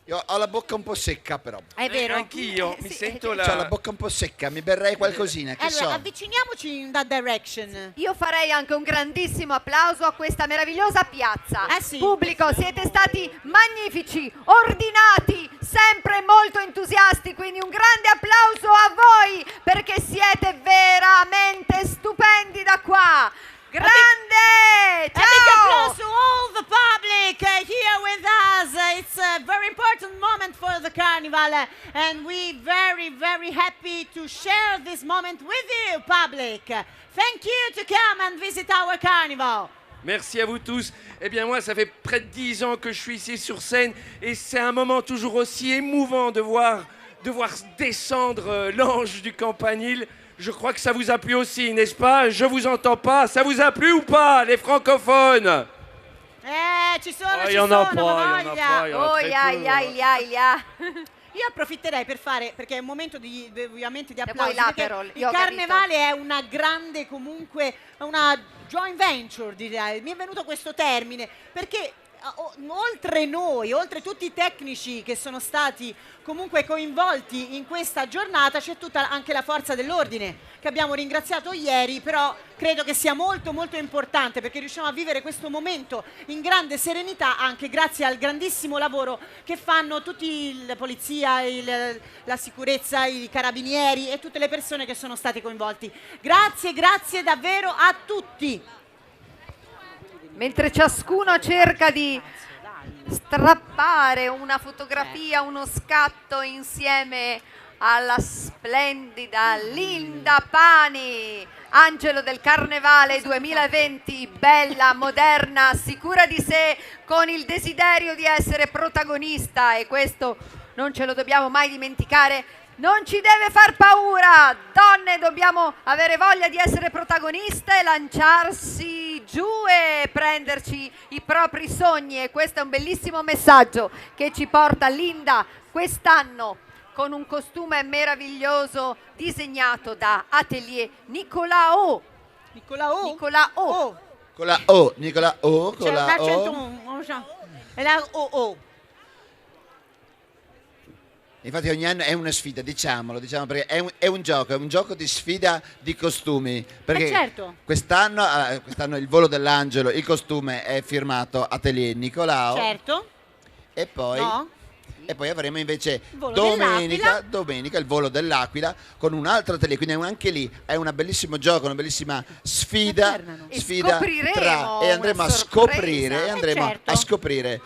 Io ho la bocca un po' secca, però. È vero. Anch'io mi sento Ho la bocca un po' secca, mi berrei qualcosina, che allora, so. avviciniamoci in that direction. Io farei anche un grandissimo applauso a questa meravigliosa piazza. Sì. Pubblico, siete stati magnifici, ordinati, sempre molto entusiasti, quindi un grande applauso a voi, perché siete veramente stupendi da qua. Grande! Ciao! A big applause to all the public here with us. It's a very important moment for the carnival, and we very happy to share this moment with you, public. Thank you to come and visit our carnival. Merci à vous tous. Eh bien moi, ça fait près de 10 ans que je suis ici sur scène et c'est un moment toujours aussi émouvant de voir descendre l'ange du campanile. Je crois que ça vous a plu aussi, n'est-ce pas? Je vous entends pas. Ça vous a plu ou pas, les francophones? Ci sono, Oh, ci il y en sono, a pas, il y en a voglia. pas, il y en a très peu. Io approfitterei per fare, perché è un momento ovviamente di poi applausi, l'Aperol, perché io il ho carnevale è una grande, comunque, una joint venture, direi. Mi è venuto questo termine, perché oltre noi, oltre tutti i tecnici che sono stati comunque coinvolti in questa giornata, c'è tutta anche la forza dell'ordine che abbiamo ringraziato ieri, però credo che sia molto molto importante perché riusciamo a vivere questo momento in grande serenità anche grazie al grandissimo lavoro che fanno tutti la polizia, la sicurezza, i carabinieri e tutte le persone che sono state coinvolti. Grazie, grazie davvero a tutti. Mentre ciascuno cerca di strappare una fotografia, uno scatto insieme alla splendida Linda Pani, angelo del Carnevale 2020, bella, moderna, sicura di sé, con il desiderio di essere protagonista, e questo non ce lo dobbiamo mai dimenticare. Non ci deve far paura, donne, dobbiamo avere voglia di essere protagoniste, lanciarsi giù e prenderci i propri sogni, e questo è un bellissimo messaggio che ci porta Linda quest'anno con un costume meraviglioso disegnato da Atelier Nicolao. Con la O, Nicola O, con C'è un la accento, O. è la O. Infatti ogni anno è una sfida, diciamo perché è un gioco di sfida di costumi. Perché certo. quest'anno il volo dell'angelo, il costume è firmato Atelier Nicolao. Certo. E poi, e poi avremo invece volo domenica il volo dell'Aquila con un altro atelier, quindi anche lì è un bellissimo gioco, una bellissima sfida e andremo a scoprire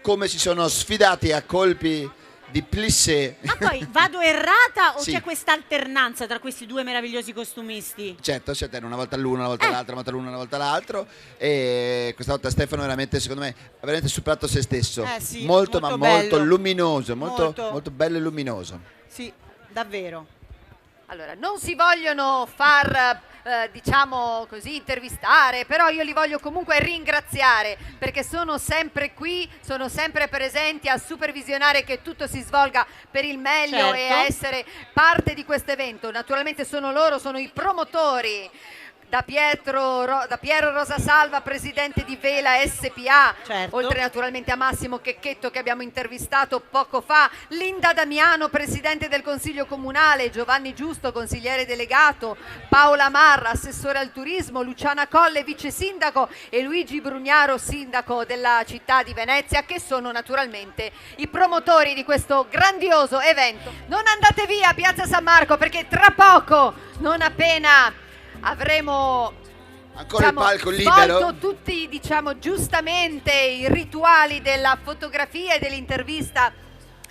come si sono sfidati a colpi di plissé. Ma poi vado errata o Sì. c'è questa alternanza tra questi due meravigliosi costumisti? Certo, una volta l'uno, una volta l'altro, una volta l'uno, una volta l'altro. E questa volta Stefano veramente, secondo me, ha veramente superato se stesso. Sì, molto bello. luminoso, molto bello e luminoso. Sì, davvero. Allora, non si vogliono far, diciamo così, intervistare, però io li voglio comunque ringraziare perché sono sempre qui, sono sempre presenti a supervisionare che tutto si svolga per il meglio e a essere parte di questo evento. Naturalmente sono loro, sono i promotori. Da Piero Rosasalva, presidente di Vela SPA, oltre naturalmente a Massimo Checchetto che abbiamo intervistato poco fa, Linda Damiano, presidente del Consiglio Comunale, Giovanni Giusto, consigliere delegato, Paola Marra, assessore al turismo, Luciana Colle, vice sindaco, e Luigi Brugnaro, sindaco della città di Venezia, che sono naturalmente i promotori di questo grandioso evento. Non andate via, Piazza San Marco, perché tra poco, non appena avremo ancora il palco libero, svolto tutti, giustamente i rituali della fotografia e dell'intervista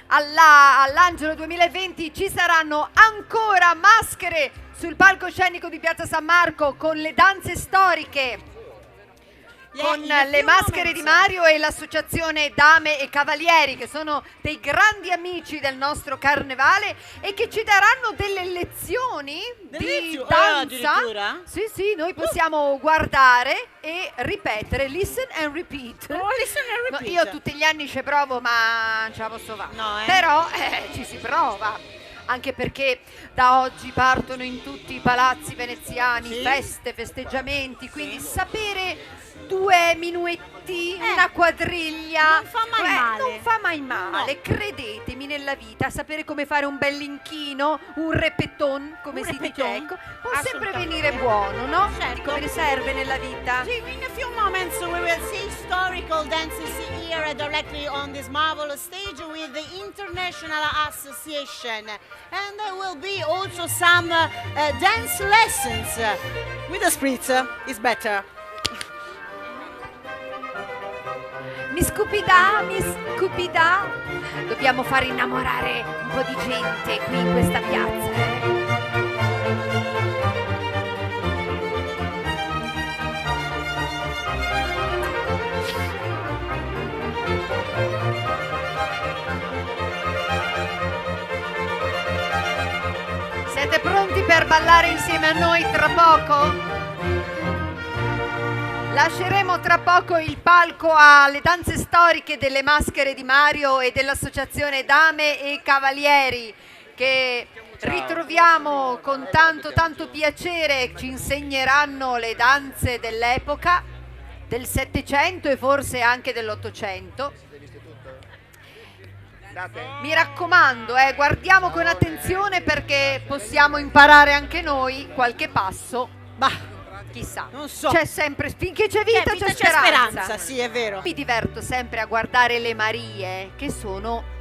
all'Angelo 2020, ci saranno ancora maschere sul palcoscenico di Piazza San Marco con le danze storiche, con le maschere di Mario e l'associazione Dame e Cavalieri, che sono dei grandi amici del nostro carnevale e che ci daranno delle lezioni di danza. Sì, noi possiamo guardare e ripetere, listen and repeat. Io tutti gli anni ci provo, ma non ce la posso fare. Però ci si prova. Anche perché da oggi partono in tutti i palazzi veneziani feste, festeggiamenti, quindi sapere 2 minuetti, una quadriglia non fa mai male. Non fa mai male, credetemi, nella vita sapere come fare un bell'inchino, un repeton, come si dice, ecco, può sempre venire buono, no? Come ne serve nella vita. In a few moments we will see historical dances here directly on this marvelous stage with the International Association, and there will be also some dance lessons with the spritz is better. Mi scupida, dobbiamo far innamorare un po' di gente qui in questa piazza. Siete pronti per ballare insieme a noi tra poco? Lasceremo tra poco il palco alle danze storiche delle maschere di Mario e dell'associazione Dame e Cavalieri, che ritroviamo con tanto piacere. Ci insegneranno le danze dell'epoca, del Settecento e forse anche dell'Ottocento. Mi raccomando, guardiamo con attenzione, perché possiamo imparare anche noi qualche passo. Bah, chissà, non so. C'è sempre, finché c'è vita, vita c'è c'è speranza. speranza, sì, è vero. Mi diverto sempre a guardare le Marie, che sono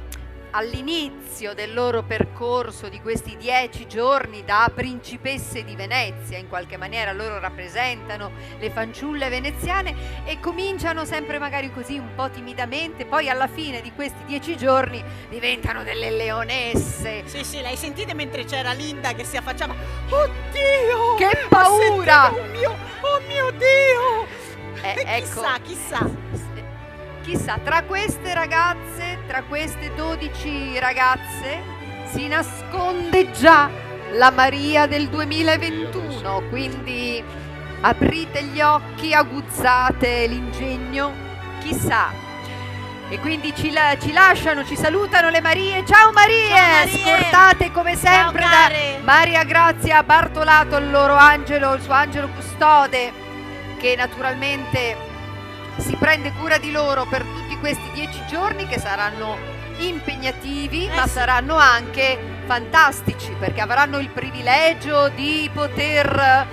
all'inizio del loro percorso di questi 10 giorni da principesse di Venezia. In qualche maniera loro rappresentano le fanciulle veneziane e cominciano sempre magari così un po' timidamente, poi alla fine di questi 10 giorni diventano delle leonesse. Sì, l'hai sentita mentre c'era Linda che si affacciava. Oddio! Che paura! Oh mio Dio! Ecco, chissà, tra queste ragazze, tra queste 12 ragazze, si nasconde già la Maria del 2021, quindi aprite gli occhi, aguzzate l'ingegno, chissà. E quindi ci lasciano, ci salutano le Marie. Ciao Marie! Ciao Marie! Scortate come sempre da Maria Grazia Bartolato, il suo angelo custode, che naturalmente si prende cura di loro per tutti questi 10 giorni, che saranno impegnativi, ma saranno anche fantastici, perché avranno il privilegio di poter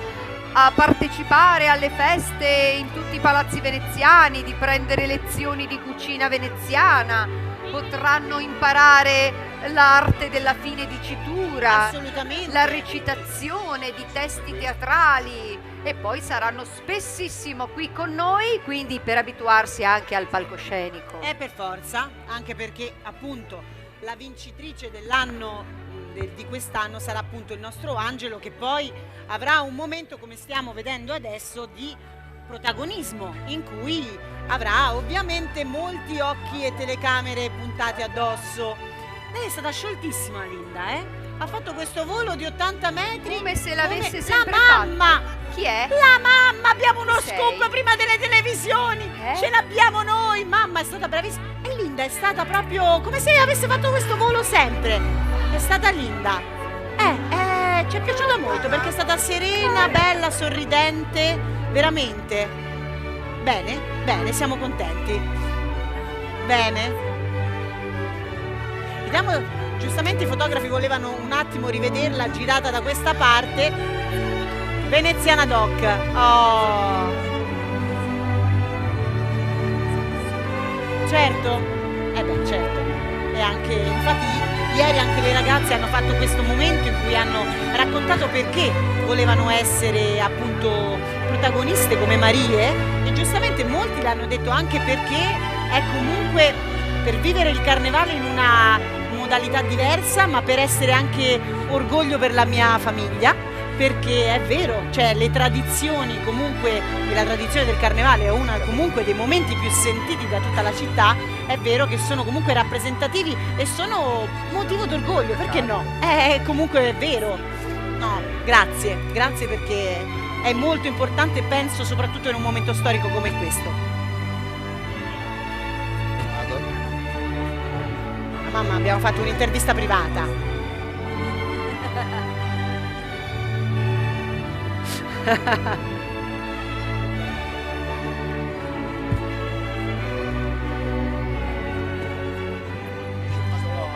partecipare alle feste in tutti i palazzi veneziani, di prendere lezioni di cucina veneziana, potranno imparare l'arte della finedicitura, la recitazione di testi teatrali, e poi saranno spessissimo qui con noi, quindi per abituarsi anche al palcoscenico. Per forza, anche perché appunto la vincitrice dell'anno di quest'anno sarà appunto il nostro Angelo, che poi avrà un momento, come stiamo vedendo adesso, di protagonismo, in cui avrà ovviamente molti occhi e telecamere puntati addosso. Lei è stata scioltissima, Linda, ha fatto questo volo di 80 metri come se l'avesse sempre la mamma fatto. Chi è? La mamma, abbiamo uno scoop prima delle televisioni, ce l'abbiamo noi. Mamma è stata bravissima e Linda è stata proprio come se avesse fatto questo volo sempre. È stata Linda, ci è piaciuta molto, perché è stata serena, bella, sorridente, veramente bene, siamo contenti. Bene, vediamo. Giustamente i fotografi volevano un attimo rivederla girata da questa parte. Veneziana Doc. Certo. Certo. E anche, infatti, ieri anche le ragazze hanno fatto questo momento in cui hanno raccontato perché volevano essere appunto protagoniste come Marie, e giustamente molti l'hanno detto anche perché è comunque per vivere il carnevale in una modalità diversa, ma per essere anche orgoglio per la mia famiglia, perché è vero, cioè le tradizioni comunque, e la tradizione del carnevale è una comunque dei momenti più sentiti da tutta la città, è vero che sono comunque rappresentativi e sono motivo d'orgoglio, perché no? Comunque è vero. No, grazie perché è molto importante, penso, soprattutto in un momento storico come questo. Mamma, abbiamo fatto un'intervista privata.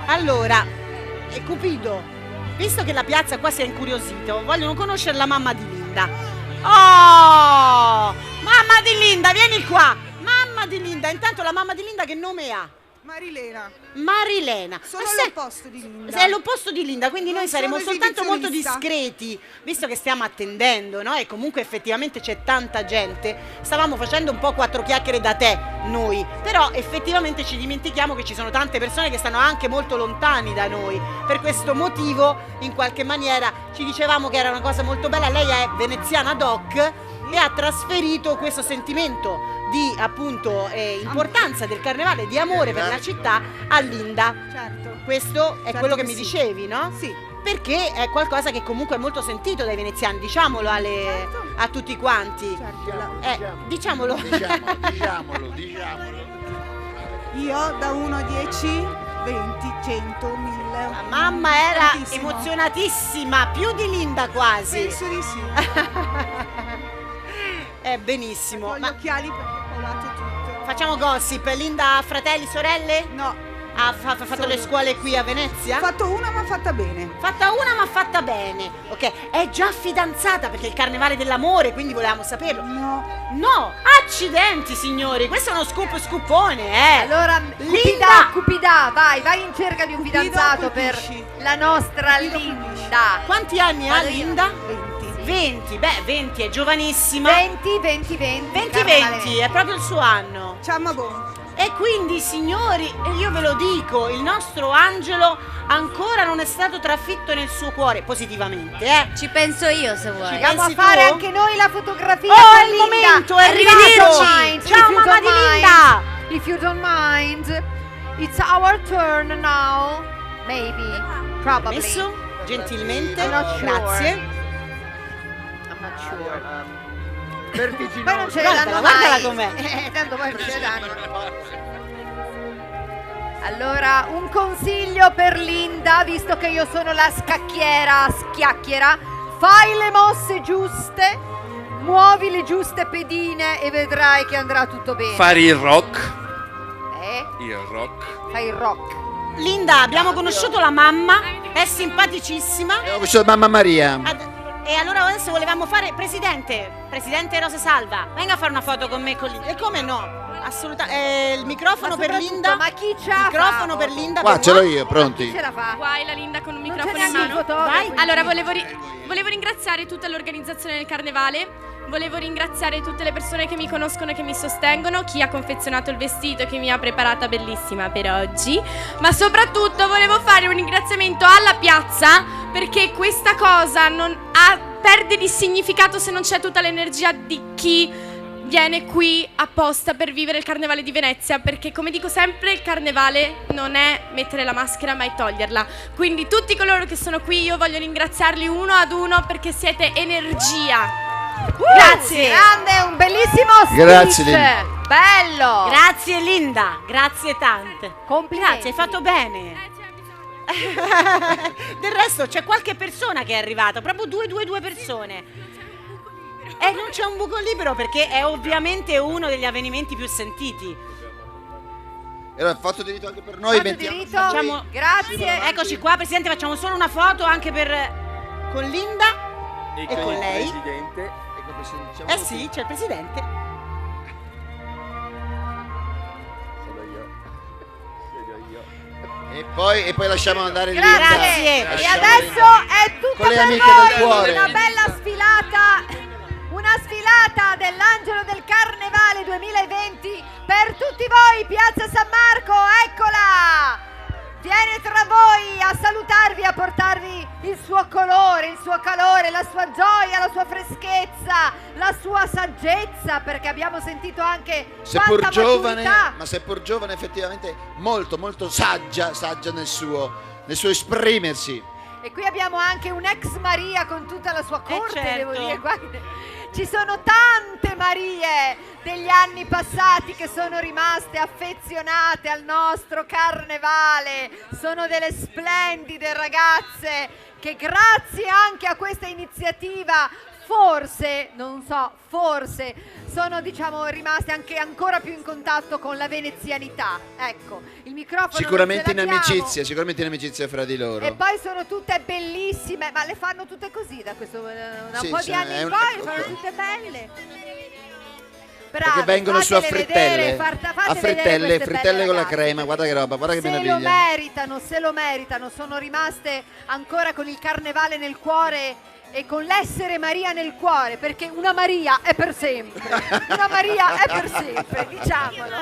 Allora, Cupido, visto che la piazza qua si è incuriosito, vogliono conoscere la mamma di Linda. Oh! Mamma di Linda, vieni qua! Mamma di Linda, intanto la mamma di Linda che nome ha? Marilena. Sono l'opposto di Linda. Sei l'opposto di Linda, quindi noi saremo soltanto molto discreti, visto che stiamo attendendo, no? E comunque effettivamente c'è tanta gente. Stavamo facendo un po' quattro chiacchiere da te, noi, però effettivamente ci dimentichiamo che ci sono tante persone che stanno anche molto lontani da noi. Per questo motivo, in qualche maniera, ci dicevamo che era una cosa molto bella. Lei è veneziana doc e ha trasferito questo sentimento di appunto importanza del carnevale, di amore per la città a Linda. Certo. Questo è quello che mi dicevi, no? Sì, perché è qualcosa che comunque è molto sentito dai veneziani, diciamolo a tutti quanti. Diciamolo. Diciamolo. Io da 1 a 10, 20, 100, 1000. La mamma era tantissimo. emozionatissima, più di Linda quasi. Penso di sì. Benissimo. Ho gli occhiali perché ho colato tutto. Facciamo gossip. Linda ha fratelli, sorelle? No. Ha fatto le scuole qui a Venezia? Ho fatto una ma fatta bene. Fatta una ma fatta bene. Ok, è già fidanzata perché è il carnevale dell'amore, quindi volevamo saperlo. No, accidenti signori, questo è uno scoopone, Allora, Cupida, vai in cerca di un fidanzato per la nostra Linda. Quanti anni ha Linda? 20, 20 è giovanissima. 20, è proprio il suo anno. Ciao buon. E quindi signori, io ve lo dico, il nostro Angelo ancora non è stato trafitto nel suo cuore, positivamente, Ci penso io se vuoi. Andiamo a fare anche noi la fotografia Oh, con è il Linda. momento, è Arrivederci. arrivederci. Ciao mamma di Linda. If you don't mind, it's our turn now. Maybe, probably. Permesso? Gentilmente, I'm not sure. grazie. I'm not sure. Vertiginoso. Poi non ce le danno Guardala mai. com'è. Tanto poi non ce le danno. Allora, un consiglio per Linda, visto che io sono la schiacchiera, fai le mosse giuste, muovi le giuste pedine e vedrai che andrà tutto bene. Fare il rock. Il rock. Fai il rock. Linda, abbiamo conosciuto la mamma, è simpaticissima. Ho conosciuto mamma Maria. E allora adesso volevamo fare Presidente Rosa Salva, venga a fare una foto con me e con Linda. E come no? Assolutamente. Il microfono per Linda. Ma chi c'ha? Microfono per Linda. Qua per ce l'ho voi. io, pronti. Ce la fa? Guai la Linda con un microfono c'è in neanche mano. il fotografo. Vai. Allora volevo ringraziare tutta l'organizzazione del carnevale. Volevo ringraziare tutte le persone che mi conoscono e che mi sostengono, chi ha confezionato il vestito e che mi ha preparata bellissima per oggi, ma soprattutto volevo fare un ringraziamento alla piazza, perché questa cosa perde di significato se non c'è tutta l'energia di chi viene qui apposta per vivere il carnevale di Venezia, perché come dico sempre il carnevale non è mettere la maschera ma è toglierla, quindi tutti coloro che sono qui io voglio ringraziarli uno ad uno perché siete energia. Grazie. Grande, un bellissimo speech. Grazie, Linda. Bello. Grazie Linda, grazie tante. Complimenti. Grazie, hai fatto bene. Del resto c'è qualche persona che è arrivata, proprio due persone. E non c'è un buco libero perché è ovviamente uno degli avvenimenti più sentiti. E allora, fatto diritto anche per noi. Facciamo, grazie. Eccoci qua, Presidente, facciamo solo una foto anche con Linda e con lei. Presidente. Sì, c'è il Presidente. E poi lasciamo andare lì. Grazie. E adesso è tutta Con le per amiche voi del cuore. una bella sfilata dell'Angelo del Carnevale 2020 per tutti voi, Piazza San Marco, eccola! Viene tra voi a salutarvi, a portarvi il suo colore, il suo calore, la sua gioia, la sua freschezza, la sua saggezza, perché abbiamo sentito anche Seppur quanta giovane, maturità. ma seppur giovane effettivamente molto saggia nel suo esprimersi. E qui abbiamo anche un'ex Maria con tutta la sua corte, certo. devo dire, guarda. Ci sono tante Marie degli anni passati che sono rimaste affezionate al nostro carnevale, sono delle splendide ragazze che grazie anche a questa iniziativa forse, non so, forse sono rimaste anche ancora più in contatto con la venezianità. Ecco, il microfono Sicuramente in non ce l'abbiamo. amicizia fra di loro. E poi sono tutte bellissime, ma le fanno tutte così da questo Sì, po' sì, di anni è in un- poi, le fanno tutte belle. Brave, Perché vengono su a fatele frittelle. vedere, A vedere frittelle queste frittelle belle con la ragazze. crema, guarda che roba, guarda che Se lo meraviglia. meritano, se lo meritano, sono rimaste ancora con il carnevale nel cuore e con l'essere Maria nel cuore, perché una Maria è per sempre, una Maria è per sempre, diciamolo.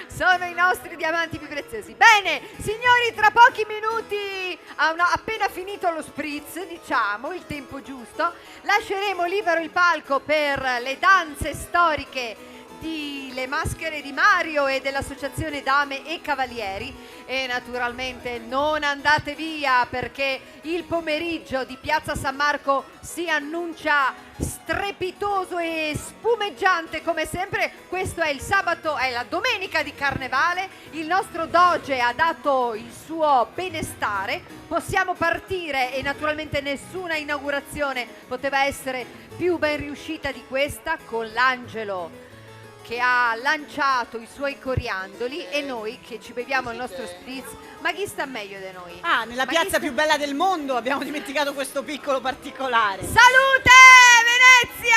Sono i nostri diamanti più preziosi. Bene, signori, tra pochi minuti, appena finito lo spritz, il tempo giusto, lasceremo libero il palco per le danze storiche di Le Maschere di Mario e dell'Associazione Dame e Cavalieri E naturalmente non andate via, perché il pomeriggio di Piazza San Marco si annuncia strepitoso e spumeggiante come sempre. Questo è il sabato, è la domenica di Carnevale. Il nostro Doge ha dato il suo benestare. Possiamo partire e naturalmente nessuna inaugurazione poteva essere più ben riuscita di questa, con l'Angelo che ha lanciato i suoi coriandoli e noi che ci beviamo il nostro spritz. Ma chi sta meglio di noi? Ah, nella piazza più bella del mondo abbiamo dimenticato questo piccolo particolare. Salute Venezia!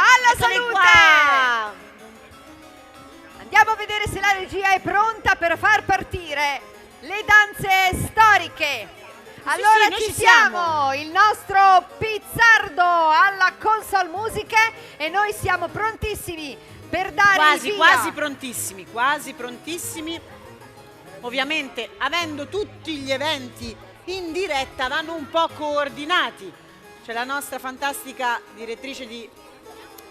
Alla Eccoli salute! qua! Andiamo a vedere se la regia è pronta per far partire le danze storiche. Allora noi ci ci siamo, il nostro Pizzardo alla console musiche e noi siamo prontissimi per dare il via. Quasi prontissimi. Ovviamente, avendo tutti gli eventi in diretta, vanno un po' coordinati. C'è la nostra fantastica direttrice di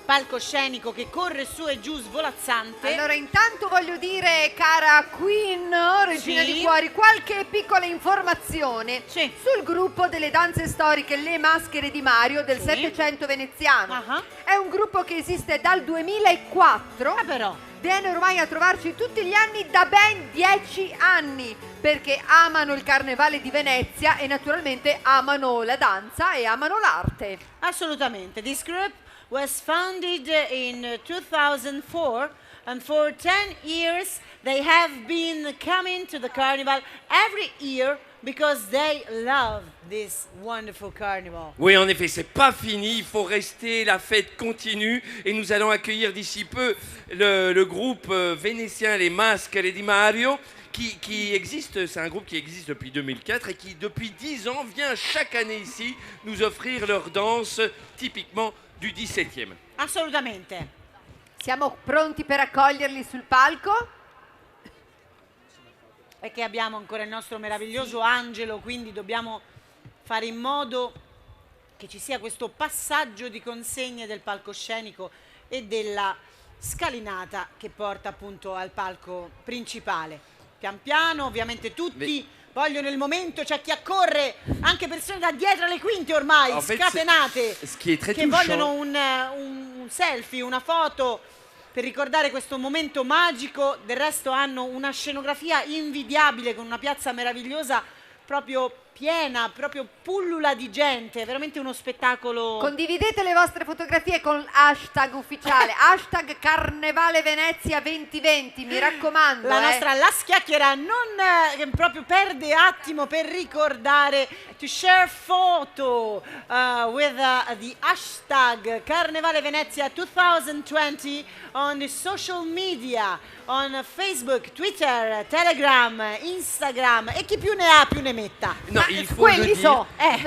palcoscenico che corre su e giù svolazzante. Allora intanto voglio dire, cara Queen, regina Sì. di cuori, qualche piccola informazione sul gruppo delle danze storiche Le Maschere di Mario del Settecento veneziano. È un gruppo che esiste dal 2004. Però viene ormai a trovarci tutti gli anni da ben 10 anni, perché amano il Carnevale di Venezia e naturalmente amano la danza e amano l'arte. Assolutamente. This group was founded in 2004 and for 10 years they have been coming to the carnival every year because they love this wonderful carnival. Oui, en effet, c'est pas fini, il faut rester, la fête continue et nous allons accueillir d'ici peu le groupe vénétien Les Maschere di Mario qui existe, c'est un groupe qui existe depuis 2004 et qui depuis 10 ans vient chaque année ici nous offrir leur danse typiquement du 17e. Assolutamente. Siamo pronti per accoglierli sul palco? E che abbiamo ancora il nostro meraviglioso Angelo, quindi dobbiamo fare in modo che ci sia questo passaggio di consegne del palcoscenico e della scalinata che porta appunto al palco principale. Pian piano, ovviamente tutti vogliono il momento, c'è chi accorre, anche persone da dietro alle quinte ormai, scatenate, che vogliono un selfie, una foto per ricordare questo momento magico. Del resto hanno una scenografia invidiabile con una piazza meravigliosa, proprio piena, proprio pullula di gente, veramente uno spettacolo. Condividete le vostre fotografie con hashtag ufficiale, hashtag Carnevale Venezia 2020, mi raccomando. La nostra La Schiacchiera non proprio perde attimo per ricordare to share photo with the hashtag Carnevale Venezia 2020 on the social media, on Facebook, Twitter, Telegram, Instagram e chi più ne ha più ne metta. Non, il faut le dire, non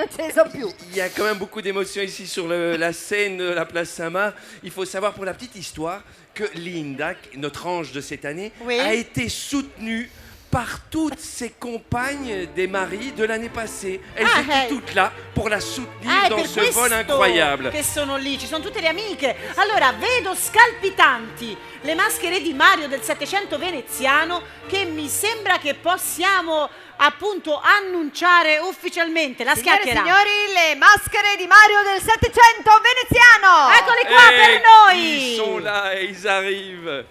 ce ne so più. il y a quand même beaucoup d'émotions ici sur la scène de la place Saint-Marc. Il faut savoir pour la petite histoire que Linda, notre ange de cette année, a été soutenue par toutes ses compagnes des maris de l'année passée. Elles étaient toutes là pour la soutenir dans ce vol incroyable. Che sono lì, ci sono tutte le amiche. Allora, vedo scalpitanti le maschere di Mario del Settecento veneziano, che mi sembra che possiamo appunto annunciare ufficialmente. La Schiacchiera. Signori, le maschere di Mario del Settecento veneziano. Eccoli qua per noi. Ils sont là et ils arrivent.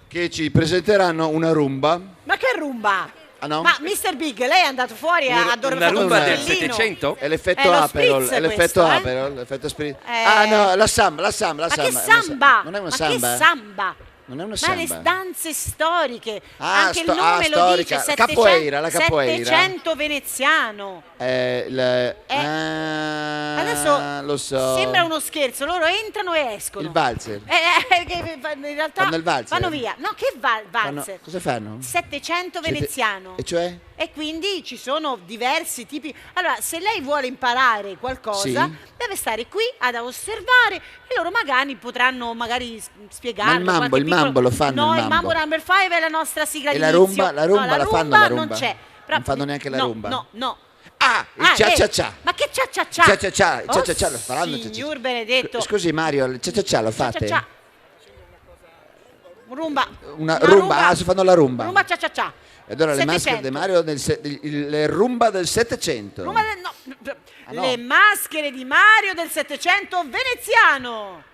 Che ci presenteranno una rumba. Ma che rumba? Ah, no? Ma Mr. Big, lei è andato fuori a Una rumba del Settecento? È l'effetto Aperol, è l'effetto Aperol, l'effetto Spritz. Ah no, la samba. Ma che samba? Non è una Ma samba? che samba? Non è una Ma samba. le danze storiche, Ah, anche il nome lo storica. dice, La capoeira, la capoeira. Settecento veneziano. Adesso lo so. sembra uno scherzo, loro entrano e escono. Il valzer. In realtà Fanno il valzer. vanno via. No, che valzer? Cosa fanno? Settecento veneziano. E cioè? E quindi ci sono diversi tipi. Allora, se lei vuole imparare qualcosa, deve stare qui ad osservare e loro magari potranno spiegarlo. Ma il mambo lo fanno? No, il mambo number 5 è la nostra sigla E di la inizio. rumba? La rumba no, la fanno la rumba? non c'è. Non fanno neanche la rumba? No. Ah, il cia-cia-cia. Ma che cia-cia-cia? Cia-cia-cia lo faranno. Signor benedetto. Scusi Mario, il cia-cia-cia lo fate? Rumba. Una rumba, si fanno la rumba. Rumba cia-cia-cia. E allora le maschere di Mario, le rumba del 700. No. Le maschere di Mario del 700 veneziano.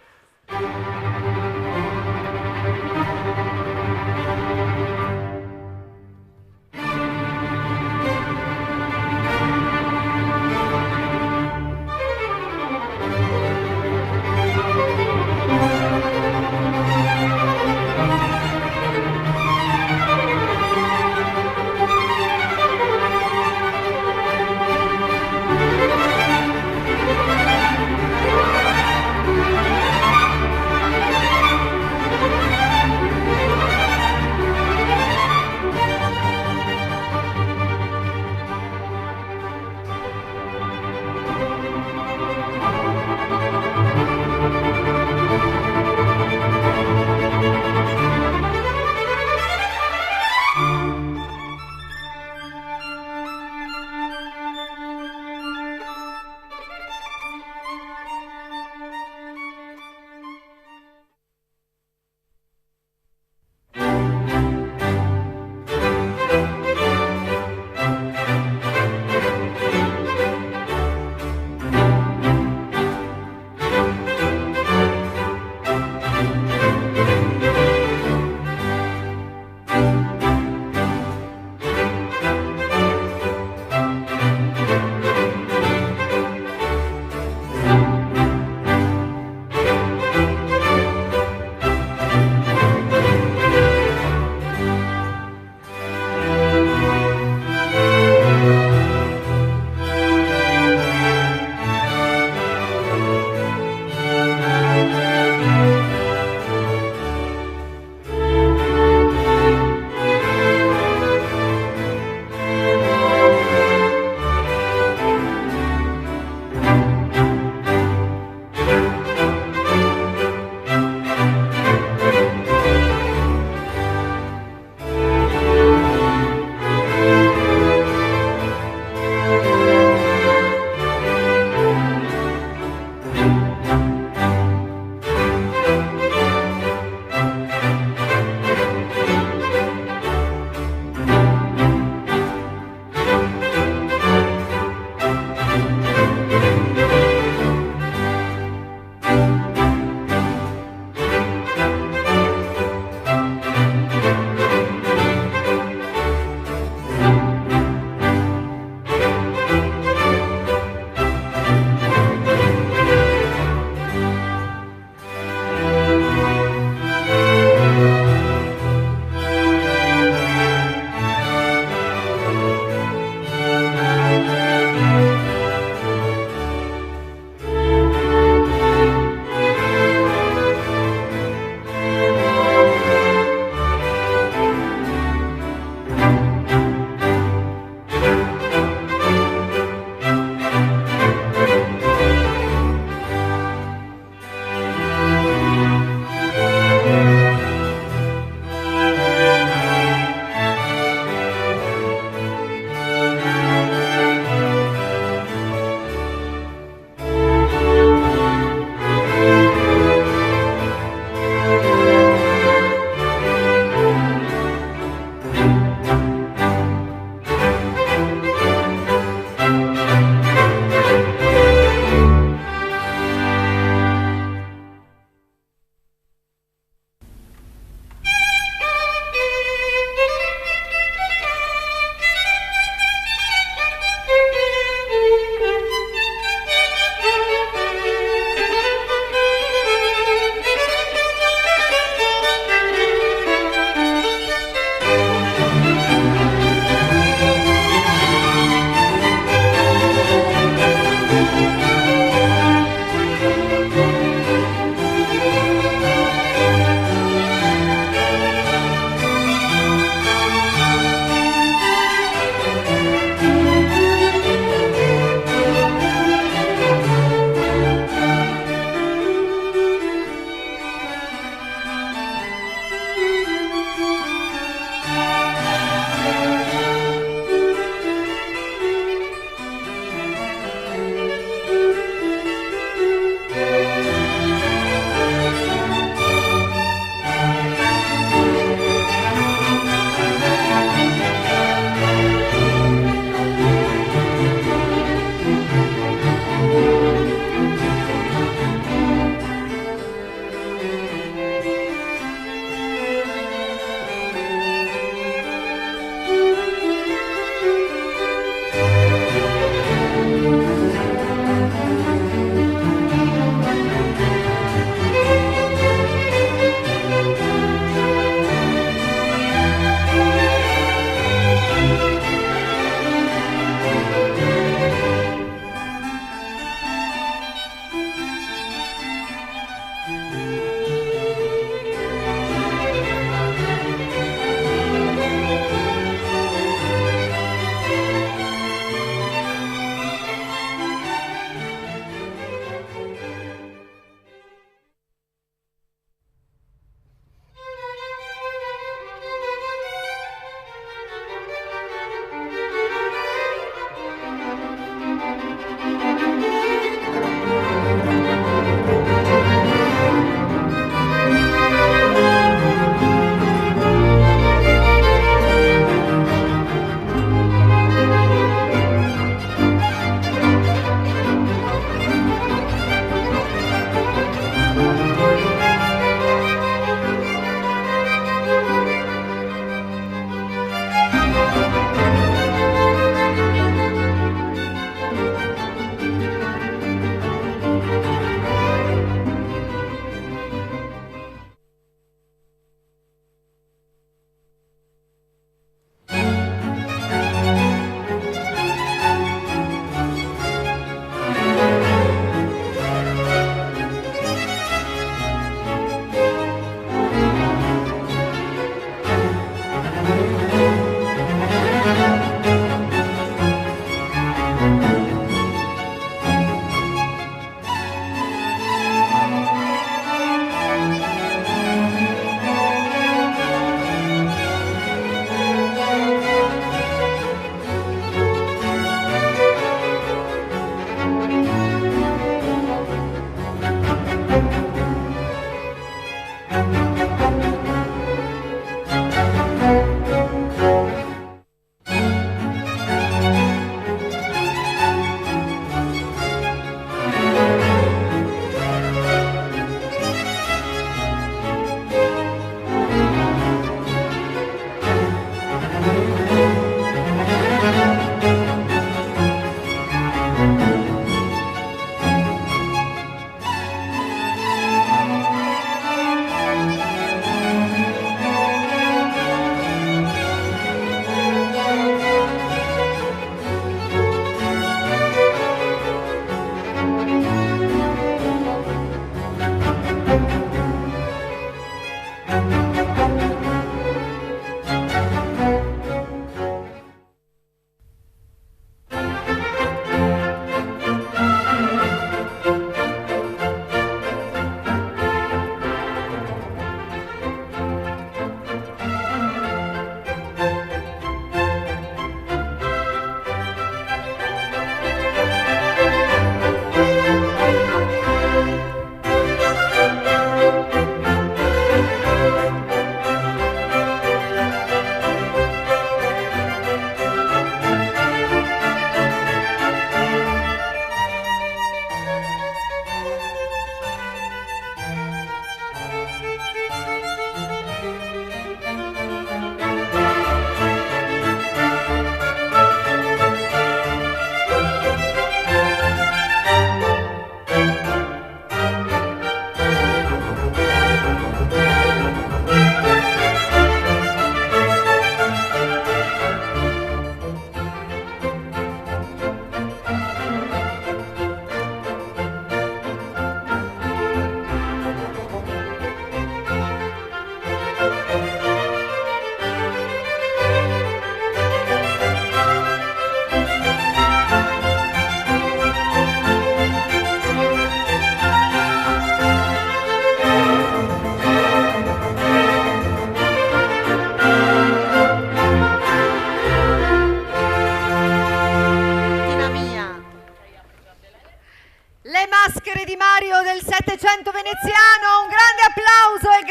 Settecento veneziano, un grande applauso e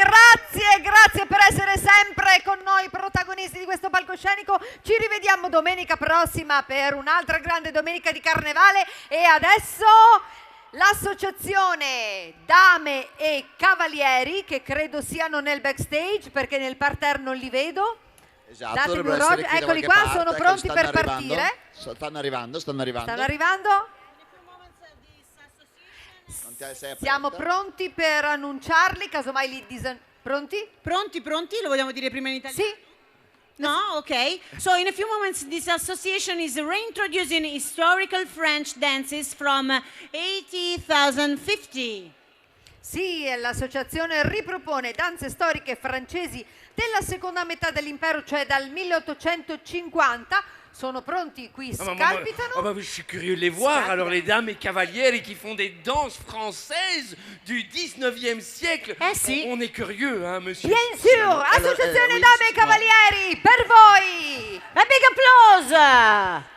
grazie per essere sempre con noi protagonisti di questo palcoscenico. Ci rivediamo domenica prossima per un'altra grande domenica di carnevale e adesso l'associazione Dame e Cavalieri, che credo siano nel backstage perché nel parterre non li vedo. Esatto, Datemi un dovrebbero essere orologio. qui da Eccoli qualche qua, parte, sono ecco, pronti stanno per arrivando. partire. Stanno arrivando. Stanno arrivando? Non ti sei Siamo aperta? pronti per annunciarli, casomai li pronti? Pronti? Lo vogliamo dire prima in italiano? Sì. No? Okay. So in a few moments this association is reintroducing historical French dances from 80,050. Sì, l'associazione ripropone danze storiche francesi della seconda metà dell'impero, cioè dal 1850. Sono pronti qui, scalpitano. Je suis curieux de les voir, alors les dames et cavalieri qui font des danses françaises du 19e siècle. Sì. On est curieux, hein, monsieur. Bien sûr, associazione oui, Dame e Cavalieri, per voi! A big applause!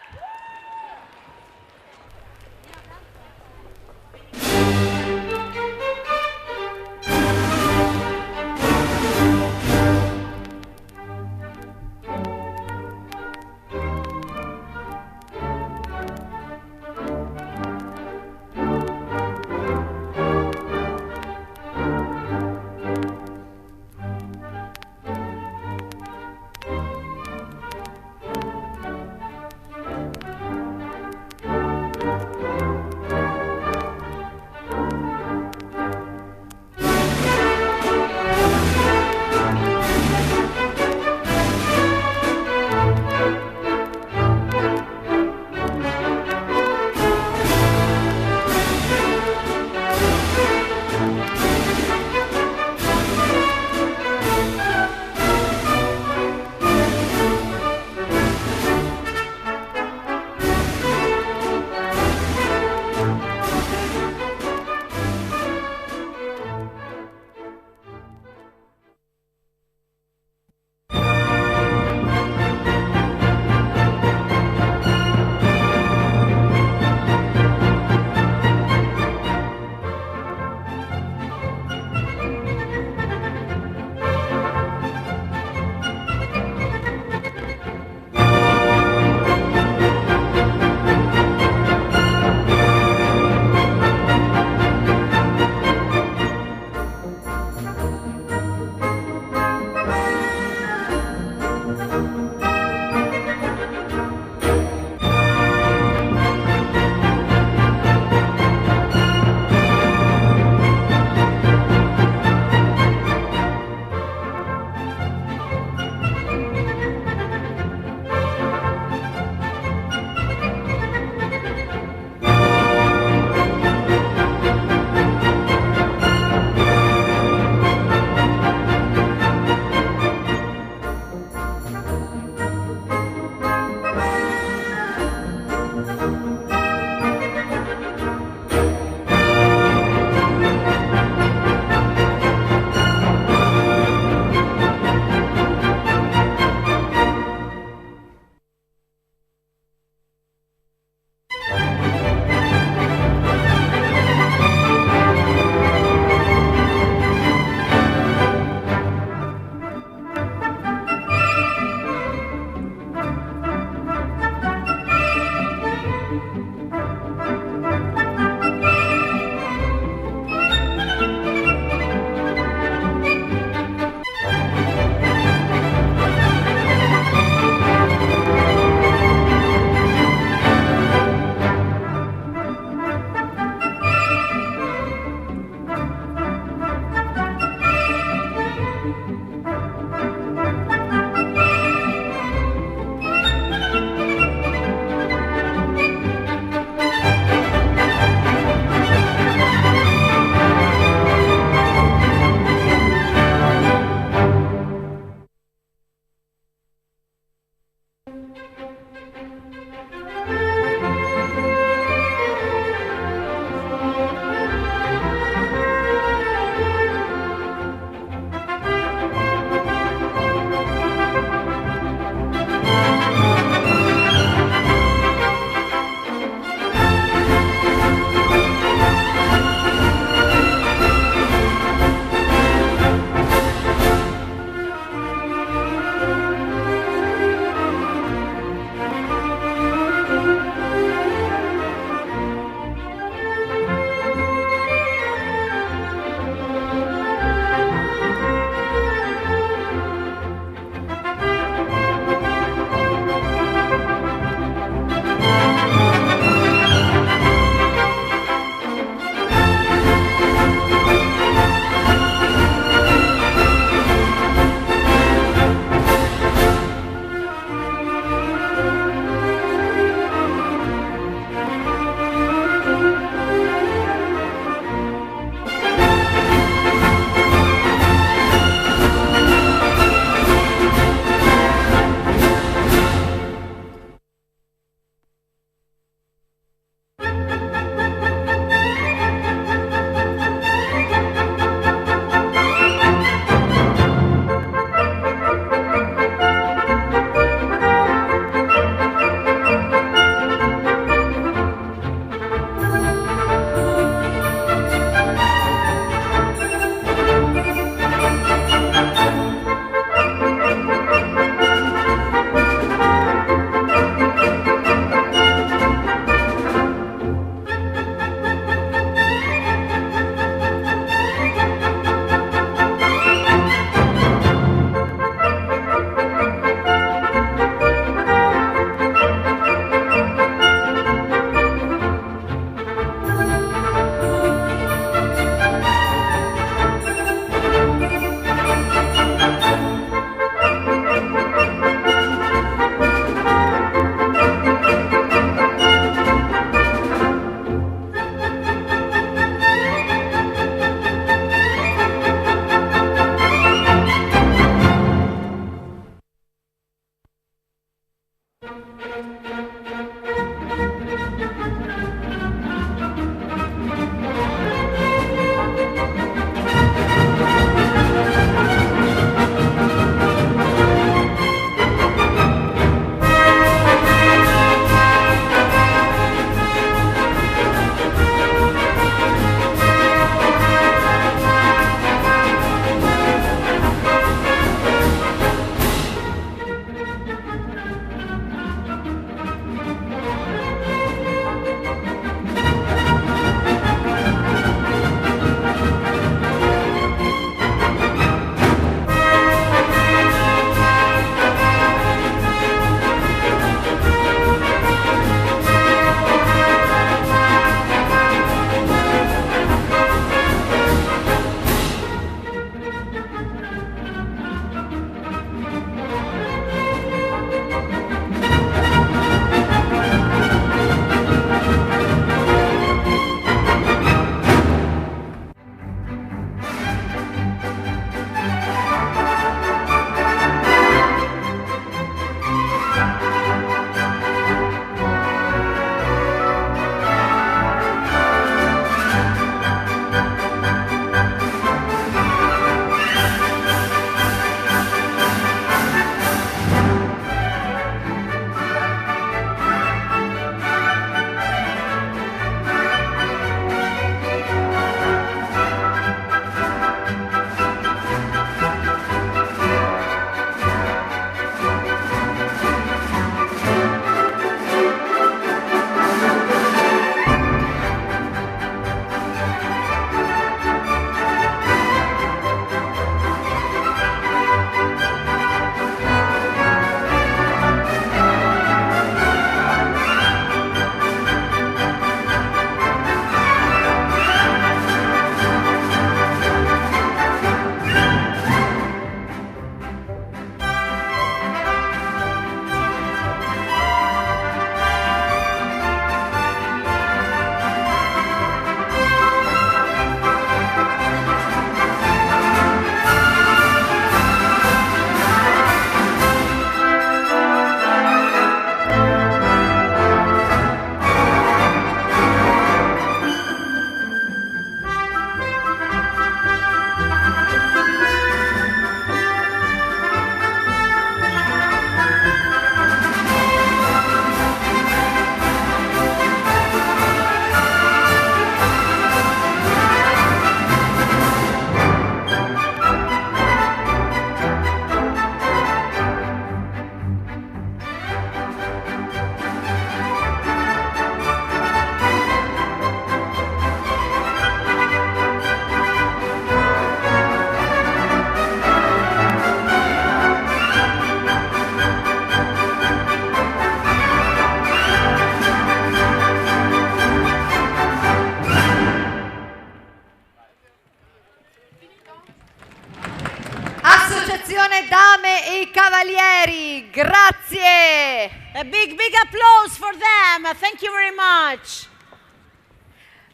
Associazione Dame e Cavalieri, grazie. A big applause for them. Thank you very much.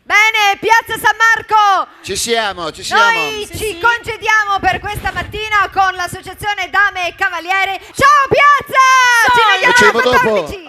Bene, Piazza San Marco. Ci siamo. Noi ci congediamo per questa mattina con l'associazione Dame e Cavalieri. Ciao Piazza! Ci vediamo alle 14.